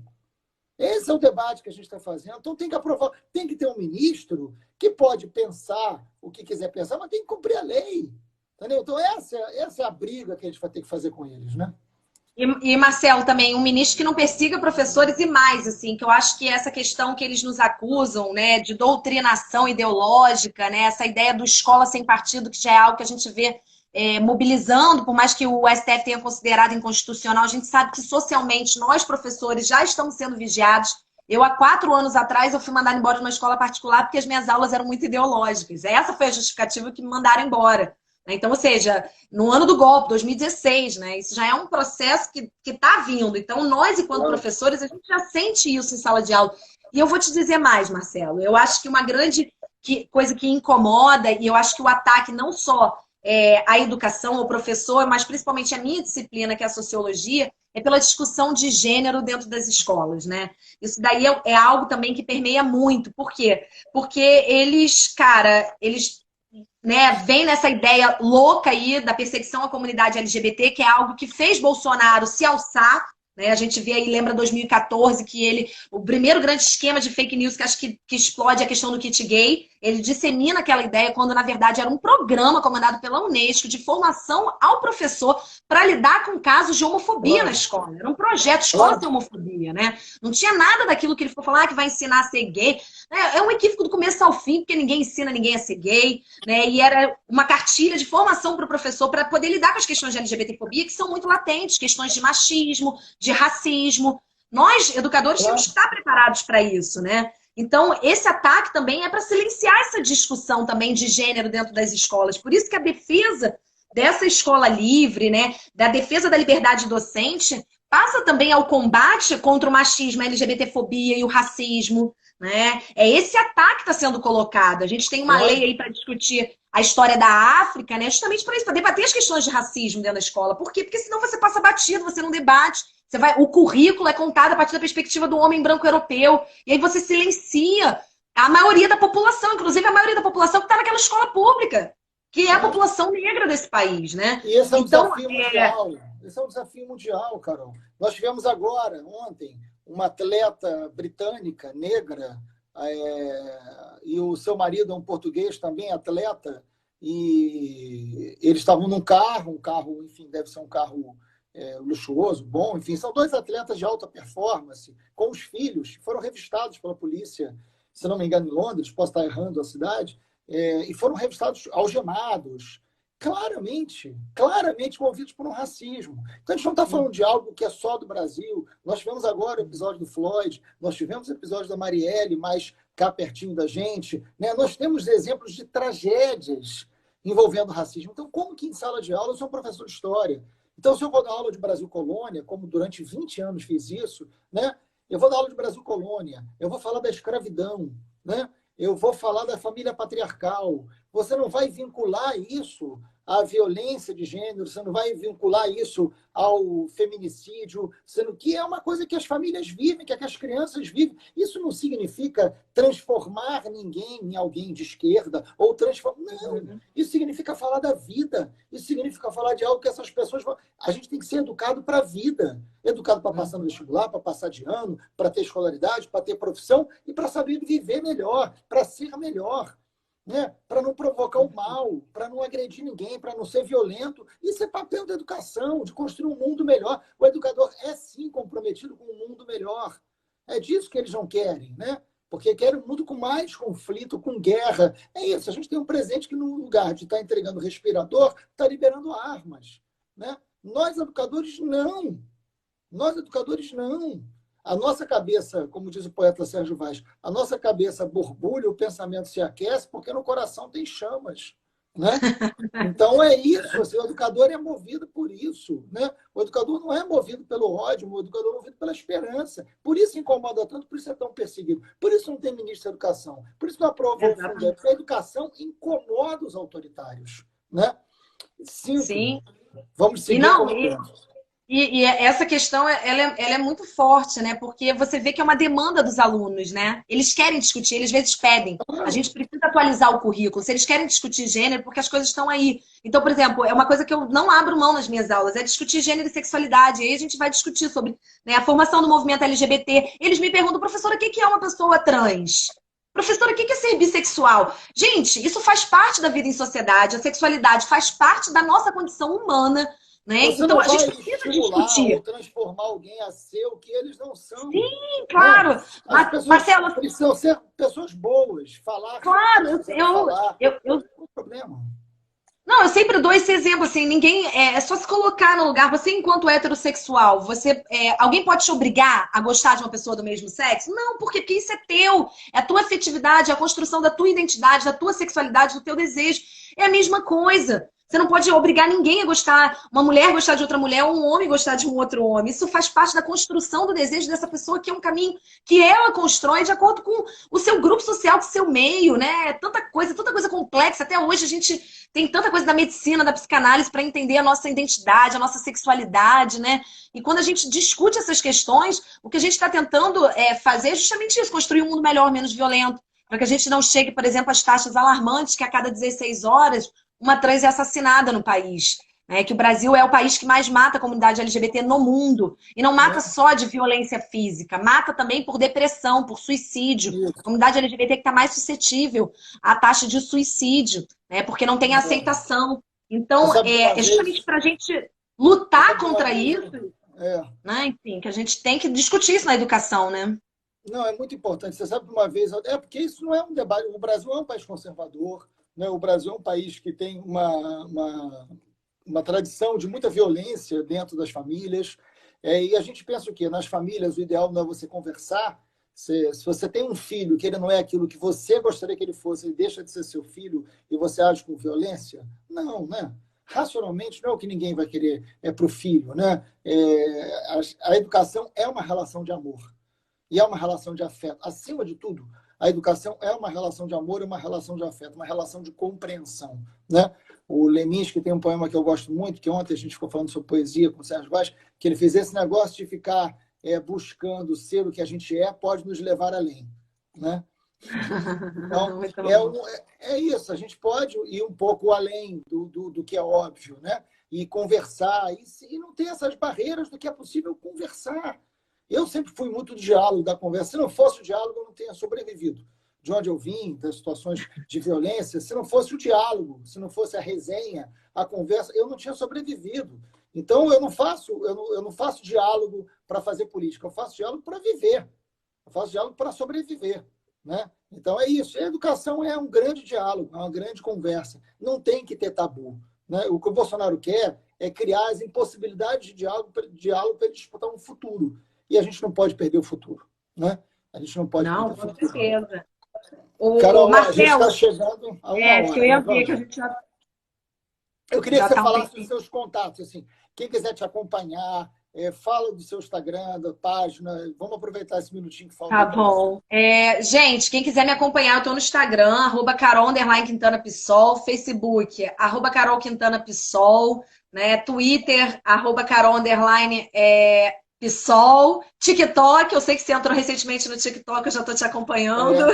Esse é o debate que a gente está fazendo. Então tem que aprovar, tem que ter um ministro que pode pensar o que quiser pensar, mas tem que cumprir a lei. Entendeu? Então essa é a briga que a gente vai ter que fazer com eles, né? E Marcelo, também, um ministro que não persiga professores e mais, assim, que eu acho que essa questão que eles nos acusam, né, de doutrinação ideológica, né, essa ideia do escola sem partido, que já é algo que a gente vê mobilizando, por mais que o STF tenha considerado inconstitucional, a gente sabe que socialmente nós, professores, já estamos sendo vigiados. Eu, há 4 anos atrás, eu fui mandada embora de uma escola particular porque as minhas aulas eram muito ideológicas. Essa foi a justificativa que me mandaram embora. Então, ou seja, no ano do golpe, 2016, né? Isso já é um processo que está vindo. Então, nós, enquanto professores, a gente já sente isso em sala de aula. E eu vou te dizer mais, Marcelo. Eu acho que uma grande coisa que incomoda, e eu acho que o ataque não só à educação, ao professor, mas principalmente a minha disciplina, que é a sociologia, é pela discussão de gênero dentro das escolas, né? Isso daí é algo também que permeia muito. Por quê? Porque eles, cara, né, vem nessa ideia louca aí da perseguição à comunidade LGBT, que é algo que fez Bolsonaro se alçar, né? A gente vê aí, lembra 2014, que o primeiro grande esquema de fake news que acho que explode é a questão do kit gay, ele dissemina aquela ideia quando, na verdade, era um programa comandado pela Unesco de formação ao professor para lidar com casos de homofobia na escola. Era um projeto Escola Sem Homofobia, né? Não tinha nada daquilo que ele for falar que vai ensinar a ser gay. É um equívoco do começo ao fim, porque ninguém ensina ninguém a ser gay, né? E era uma cartilha de formação para o professor para poder lidar com as questões de LGBTfobia, que são muito latentes, questões de machismo, de racismo. Nós, educadores, temos que estar preparados para isso, né? Então, esse ataque também é para silenciar essa discussão também de gênero dentro das escolas. Por isso que a defesa dessa escola livre, né, da defesa da liberdade docente, passa também ao combate contra o machismo, a LGBTfobia e o racismo, né? É esse ataque que está sendo colocado. A gente tem uma lei aí para discutir a história da África, né? Justamente para isso, para debater as questões de racismo dentro da escola. Por quê? Porque senão você passa batido, você não debate. O currículo é contado a partir da perspectiva do homem branco europeu. E aí você silencia a maioria da população, inclusive a maioria da população que está naquela escola pública, que é a população negra desse país, né? E esse é um desafio mundial. Esse é um desafio mundial, Carol. Nós tivemos agora, ontem, uma atleta britânica, negra, e o seu marido é um português também, atleta, e eles estavam num carro, enfim, deve ser um carro luxuoso, bom, enfim, são 2 atletas de alta performance, com os filhos, foram revistados pela polícia, se não me engano, em Londres, posso estar errando a cidade, e foram revistados algemados, claramente movidos por um racismo. Então, a gente não está falando de algo que é só do Brasil. Nós tivemos agora o episódio do Floyd, nós tivemos o episódio da Marielle, mais cá pertinho da gente, né? Nós temos exemplos de tragédias envolvendo racismo. Então, como que em sala de aula eu sou um professor de história? Então, se eu vou dar aula de Brasil Colônia, como durante 20 anos fiz isso, né? Eu vou dar aula de Brasil Colônia, eu vou falar da escravidão, né? Eu vou falar da família patriarcal. Você não vai vincular isso à violência de gênero, você não vai vincular isso ao feminicídio, sendo que é uma coisa que as famílias vivem, que as crianças vivem. Isso não significa transformar ninguém em alguém de esquerda, ou transformar. Não, isso significa falar da vida, isso significa falar de algo que essas pessoas vão. A gente tem que ser educado para a vida, educado para passar no vestibular, para passar de ano, para ter escolaridade, para ter profissão e para saber viver melhor, para ser melhor. Né? Para não provocar o mal, para não agredir ninguém, para não ser violento. Isso é papel da educação, de construir um mundo melhor. O educador é, sim, comprometido com um mundo melhor. É disso que eles não querem, né? Porque querem um mundo com mais conflito, com guerra. É isso. A gente tem um presidente que, no lugar de estar entregando respirador, está liberando armas. Né? Nós, educadores, não. Nós, educadores, não. A nossa cabeça, como diz o poeta Sérgio Vaz, a nossa cabeça borbulha, o pensamento se aquece, porque no coração tem chamas. Né? Então é isso, assim, o educador é movido por isso. Né? O educador não é movido pelo ódio, o educador é movido pela esperança. Por isso incomoda tanto, por isso é tão perseguido. Por isso não tem ministro da educação. Por isso não aprova o Fundeb. Porque a educação incomoda os autoritários. Né? Sim. Vamos seguir. E essa questão, ela é muito forte, né? Porque você vê que é uma demanda dos alunos, né? Eles querem discutir, eles às vezes pedem. A gente precisa atualizar o currículo. Se eles querem discutir gênero, porque as coisas estão aí. Então, por exemplo, é uma coisa que eu não abro mão nas minhas aulas, é discutir gênero e sexualidade. Aí a gente vai discutir sobre, né, a formação do movimento LGBT. Eles me perguntam, professora, o que é uma pessoa trans? Professora, o que é ser bissexual? Gente, isso faz parte da vida em sociedade. A sexualidade faz parte da nossa condição humana. Né? Você então, não a gente precisa discutir. Ou transformar alguém a ser o que eles não são. Sim, claro. Marcelo, precisam ser pessoas boas. Falar. Claro, não tem problema. Não, Não, eu sempre dou esse exemplo, assim, ninguém, é só se colocar no lugar, você enquanto heterossexual, alguém pode te obrigar a gostar de uma pessoa do mesmo sexo? Não, porque isso é teu, é a tua afetividade, é a construção da tua identidade, da tua sexualidade, do teu desejo, é a mesma coisa. Você não pode obrigar ninguém a gostar, uma mulher gostar de outra mulher, ou um homem gostar de um outro homem. Isso faz parte da construção do desejo dessa pessoa, que é um caminho que ela constrói de acordo com o seu grupo social, com o seu meio, né? Tanta coisa complexa. Até hoje a gente tem tanta coisa da medicina, da psicanálise para entender a nossa identidade, a nossa sexualidade, né? E quando a gente discute essas questões, o que a gente está tentando fazer é justamente isso, construir um mundo melhor, menos violento, para que a gente não chegue, por exemplo, às taxas alarmantes que a cada 16 horas uma trans é assassinada no país. Né? Que o Brasil é o país que mais mata a comunidade LGBT no mundo. E não mata só de violência física, mata também por depressão, por suicídio. A comunidade LGBT que está mais suscetível à taxa de suicídio, né? Porque não tem aceitação. Então, é justamente para a gente lutar contra isso, né? Enfim, que a gente tem que discutir isso na educação, né? Não, é muito importante. Você sabe que uma vez... porque isso não é um debate. O Brasil é um país conservador, né? O Brasil é um país que tem uma tradição de muita violência dentro das famílias. E a gente pensa o quê? Nas famílias, o ideal não é você conversar. Se você tem um filho que ele não é aquilo que você gostaria que ele fosse, ele deixa de ser seu filho e você age com violência? Não, né? Racionalmente, não é o que ninguém vai querer para o filho, né? A educação é uma relação de amor. E é uma relação de afeto. Acima de tudo, a educação é uma relação de amor e uma relação de afeto, uma relação de compreensão. Né? O Leminski tem um poema que eu gosto muito, que ontem a gente ficou falando sobre poesia com o Sérgio Vaz, que ele fez esse negócio de ficar buscando ser o que a gente pode nos levar além. Né? Então, é isso, a gente pode ir um pouco além do que é óbvio, né? E conversar, e não ter essas barreiras do que é possível conversar. Eu sempre fui muito do diálogo, da conversa. Se não fosse o diálogo, eu não teria sobrevivido. De onde eu vim, das situações de violência, se não fosse o diálogo, se não fosse a resenha, a conversa, eu não tinha sobrevivido. Então, eu não faço diálogo para fazer política, eu faço diálogo para viver. Eu faço diálogo para sobreviver. Né? Então, é isso. A educação é um grande diálogo, é uma grande conversa. Não tem que ter tabu. Né? O que o Bolsonaro quer é criar as impossibilidades de diálogo para ele disputar um futuro. E a gente não pode perder o futuro, né? A gente não pode perder o futuro. Com certeza. Carol, Marcelo, a gente está chegando a uma hora. Que eu ia ver que a gente já... Eu queria que você falasse dos seus contatos. Assim, quem quiser te acompanhar, fala do seu Instagram, da página. Vamos aproveitar esse minutinho que falta. Tá bom. Gente, quem quiser me acompanhar, eu estou no Instagram, @Carol_Quintana_Pissol, Facebook, @Carol_Quintana_Pissol, né? Twitter, @Carol_PSOL, TikTok, eu sei que você entrou recentemente no TikTok, eu já estou te acompanhando.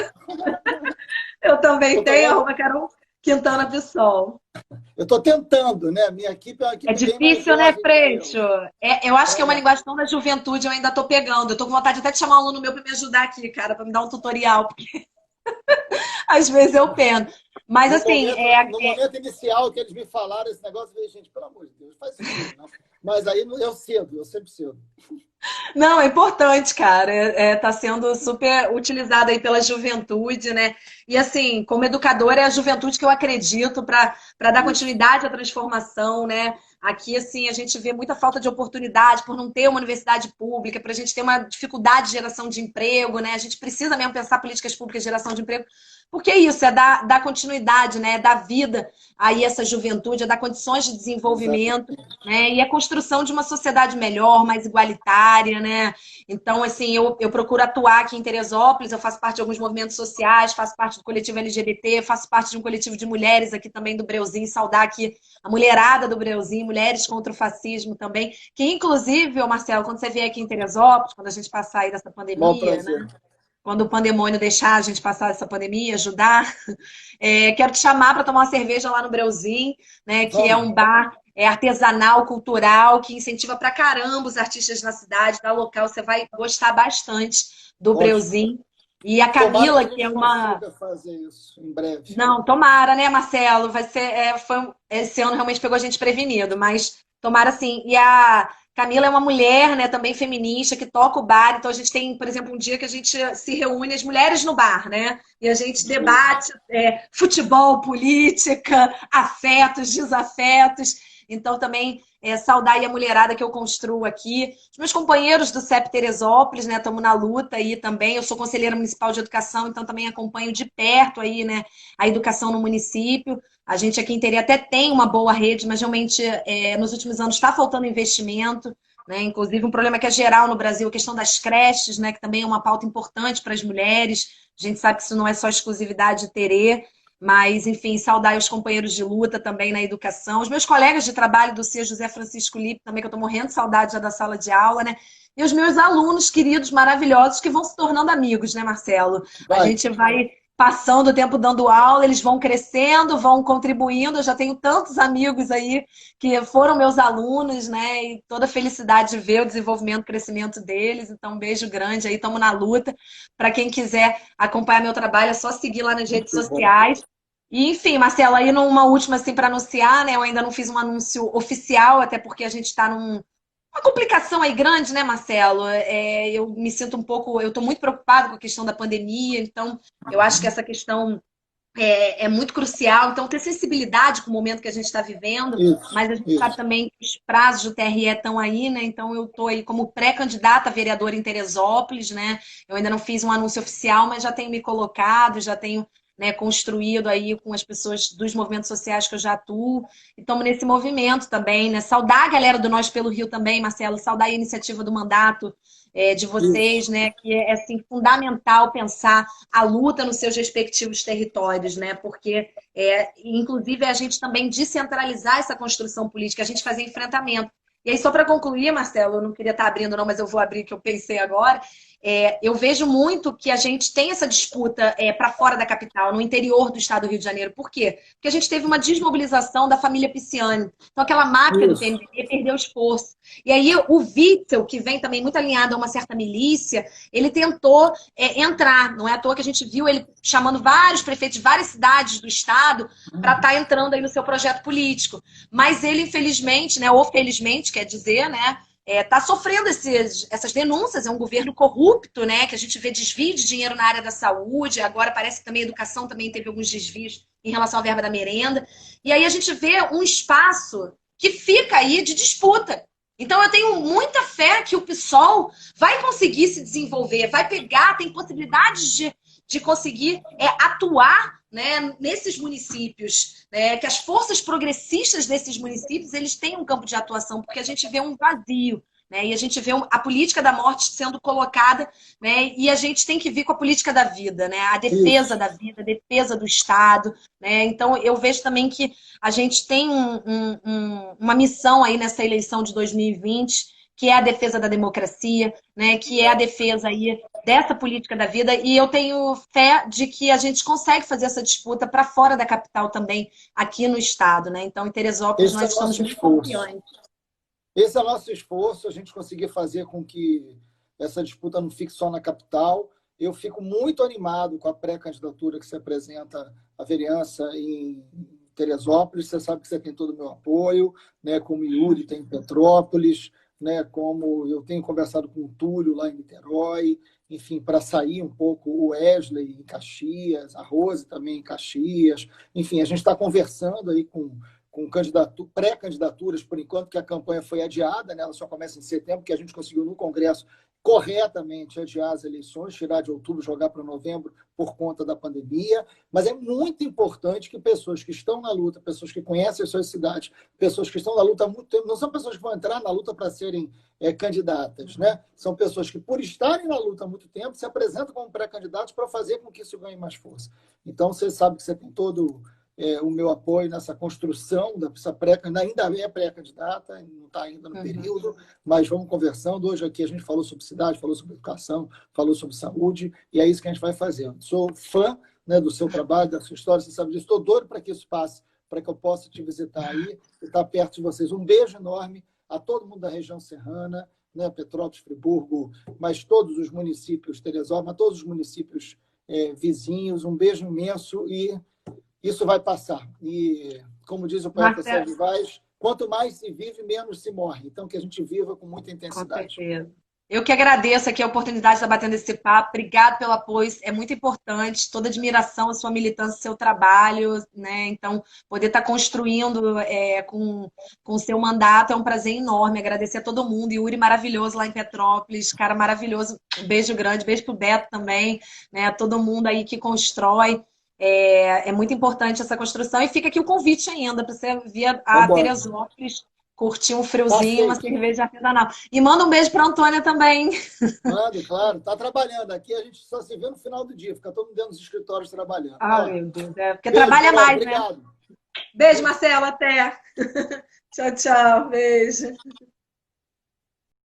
Eu também tenho, @Carol_Quintana_Pissol. Eu estou tentando, né? Minha equipe é uma equipe difícil, né, Freixo? Eu acho que é uma linguagem tão da juventude, eu ainda estou pegando. Eu estou com vontade até de chamar um aluno meu para me ajudar aqui, cara, para me dar um tutorial, porque às vezes eu peno. Mas assim... No momento inicial que eles me falaram esse negócio, eu falei, gente, pelo amor de Deus, faz isso, não. Mas aí eu sempre cedo. Não, é importante, cara. Tá sendo super utilizado aí pela juventude, né? E assim, como educadora, é a juventude que eu acredito para dar continuidade à transformação, né? Aqui, assim, a gente vê muita falta de oportunidade por não ter uma universidade pública, para a gente ter uma dificuldade de geração de emprego, né? A gente precisa mesmo pensar políticas públicas de geração de emprego, porque é isso, dar continuidade, né? Dar vida aí a essa juventude, dar condições de desenvolvimento, né? E a construção de uma sociedade melhor, mais igualitária, né? Então, assim, eu procuro atuar aqui em Teresópolis, eu faço parte de alguns movimentos sociais, faço parte do coletivo LGBT, faço parte de um coletivo de mulheres aqui também do Breuzinho, saudar aqui a mulherada do Breuzinho, Mulheres contra o Fascismo também, que inclusive, Marcelo, quando você vier aqui em Teresópolis, quando a gente passar aí dessa pandemia, né? Quando o pandemônio deixar a gente passar essa pandemia, ajudar, quero te chamar para tomar uma cerveja lá no Breuzinho, né? Que é um bar artesanal, cultural, que incentiva pra caramba os artistas na cidade, da local, você vai gostar bastante do Breuzinho. E a Camila, que é uma... fazer isso em breve. Não, tomara, né, Marcelo? Vai ser, esse ano realmente pegou a gente prevenido, mas tomara sim. E a Camila é uma mulher, né, também feminista, que toca o bar. Então, a gente tem, por exemplo, um dia que a gente se reúne, as mulheres no bar, né? E a gente debate futebol, política, afetos, desafetos. Então, também, saudar aí a mulherada que eu construo aqui. Os meus companheiros do CEP Teresópolis, né? Estamos na luta aí também. Eu sou conselheira municipal de educação, então também acompanho de perto aí, né, a educação no município. A gente aqui em Terê até tem uma boa rede, mas realmente nos últimos anos está faltando investimento, né? Inclusive um problema que é geral no Brasil, a questão das creches, né? Que também é uma pauta importante para as mulheres. A gente sabe que isso não é só exclusividade de Terê, mas, enfim, saudar os companheiros de luta também na educação. Os meus colegas de trabalho do CIE José Francisco Lippe também, que eu estou morrendo de saudade já da sala de aula, né? E os meus alunos queridos, maravilhosos, que vão se tornando amigos, né, Marcelo? A gente vai passando o tempo dando aula, eles vão crescendo, vão contribuindo. Eu já tenho tantos amigos aí que foram meus alunos, né? E toda felicidade de ver o desenvolvimento, o crescimento deles. Então, um beijo grande aí, estamos na luta. Para quem quiser acompanhar meu trabalho, é só seguir lá nas redes sociais. E, enfim, Marcelo, aí numa última assim para anunciar, né? Eu ainda não fiz um anúncio oficial, até porque a gente está uma complicação aí grande, né, Marcelo? Eu me sinto um pouco. Eu estou muito preocupada com a questão da pandemia, então eu acho que essa questão é muito crucial. Então, ter sensibilidade com o momento que a gente está vivendo, mas a gente sabe também que os prazos do TRE estão aí, né? Então, eu estou aí como pré-candidata a vereadora em Teresópolis, né? Eu ainda não fiz um anúncio oficial, mas já tenho me colocado, já tenho, né, construído aí com as pessoas dos movimentos sociais que eu já atuo. E estamos nesse movimento também, né? Saudar a galera do Nós pelo Rio também, Marcelo, saudar a iniciativa do mandato de vocês, né? Que é assim, fundamental pensar a luta nos seus respectivos territórios, né? Porque, inclusive, a gente também descentralizar essa construção política, a gente fazer enfrentamento. E aí, só para concluir, Marcelo, eu não queria estar abrindo, não, mas eu vou abrir que eu pensei agora. Eu vejo muito que a gente tem essa disputa para fora da capital, no interior do estado do Rio de Janeiro. Por quê? Porque a gente teve uma desmobilização da família Pisciani. Então, aquela máfia do PMDB perdeu o esforço. E aí, o Witzel, que vem também muito alinhado a uma certa milícia, ele tentou entrar. Não é à toa que a gente viu ele chamando vários prefeitos de várias cidades do estado para estar entrando aí no seu projeto político. Mas ele, infelizmente, né, ou felizmente, quer dizer, né, está sofrendo essas denúncias. É um governo corrupto, né? Que a gente vê desvio de dinheiro na área da saúde. Agora parece que também a educação também teve alguns desvios em relação à verba da merenda. E aí a gente vê um espaço que fica aí de disputa. Então eu tenho muita fé que o PSOL vai conseguir se desenvolver, vai pegar, tem possibilidades de conseguir atuar, né, nesses municípios, né, que as forças progressistas desses municípios eles têm um campo de atuação, porque a gente vê um vazio, né, e a gente vê a política da morte sendo colocada, né, e a gente tem que vir com a política da vida, né, a defesa da vida, a defesa do Estado, né. Então eu vejo também que a gente tem uma missão aí nessa eleição de 2020, que é a defesa da democracia, né, que é a defesa aí dessa política da vida, e eu tenho fé de que a gente consegue fazer essa disputa para fora da capital também, aqui no estado, né? Então, em Teresópolis, nós estamos muito confiantes. Esse é o nosso esforço, a gente conseguir fazer com que essa disputa não fique só na capital. Eu fico muito animado com a pré-candidatura que se apresenta à vereança em Teresópolis. Você sabe que você tem todo o meu apoio, né? Como o Yuri tem em Petrópolis, né? Como eu tenho conversado com o Túlio lá em Niterói, enfim, para sair um pouco o Wesley em Caxias, a Rose também em Caxias. Enfim, a gente está conversando aí com pré-candidaturas, por enquanto, que a campanha foi adiada, né? Ela só começa em setembro, que a gente conseguiu no Congresso corretamente adiar as eleições, tirar de outubro, jogar para novembro por conta da pandemia, mas é muito importante que pessoas que estão na luta, pessoas que conhecem as suas cidades, pessoas que estão na luta há muito tempo, não são pessoas que vão entrar na luta para serem candidatas, né? São pessoas que, por estarem na luta há muito tempo, se apresentam como pré-candidatos para fazer com que isso ganhe mais força. Então, você sabe que você tem todo o meu apoio nessa construção dessa ainda é pré-candidata, não está ainda no período, mas vamos conversando. Hoje aqui a gente falou sobre cidade, falou sobre educação, falou sobre saúde, e é isso que a gente vai fazendo. Sou fã, né, do seu trabalho, da sua história, você sabe disso. Estou doido para que isso passe, para que eu possa te visitar aí e estar perto de vocês. Um beijo enorme a todo mundo da região serrana, né, Petrópolis, Friburgo, mas todos os municípios, Teresópolis, todos os municípios vizinhos. Um beijo imenso e isso vai passar. E, como diz o poeta Sérgio Vaz, quanto mais se vive, menos se morre. Então, que a gente viva com muita Com intensidade. certeza. Eu que agradeço aqui a oportunidade de estar batendo esse papo. Obrigado pelo apoio, é muito importante. Toda admiração à sua militância, ao seu trabalho, né? Então, poder estar construindo com o seu mandato é um prazer enorme. Agradecer a todo mundo. Yuri, maravilhoso lá em Petrópolis, cara maravilhoso. Um beijo grande, beijo pro Beto também, né? Todo mundo aí que constrói. É muito importante essa construção. E fica aqui o convite ainda para você vir a Vambora. Teresópolis. Curtir um Tá friozinho, uma feito. cerveja artesanal. E manda um beijo para a Antônia também. Mando, claro. Tá trabalhando aqui, a gente só se vê no final do dia. Fica todo mundo dentro dos escritórios trabalhando. Ah, Ó, meu Deus. Porque beijo, trabalha galera. mais, né? Obrigado. Beijo, Marcelo. Até. Tchau, tchau. Beijo.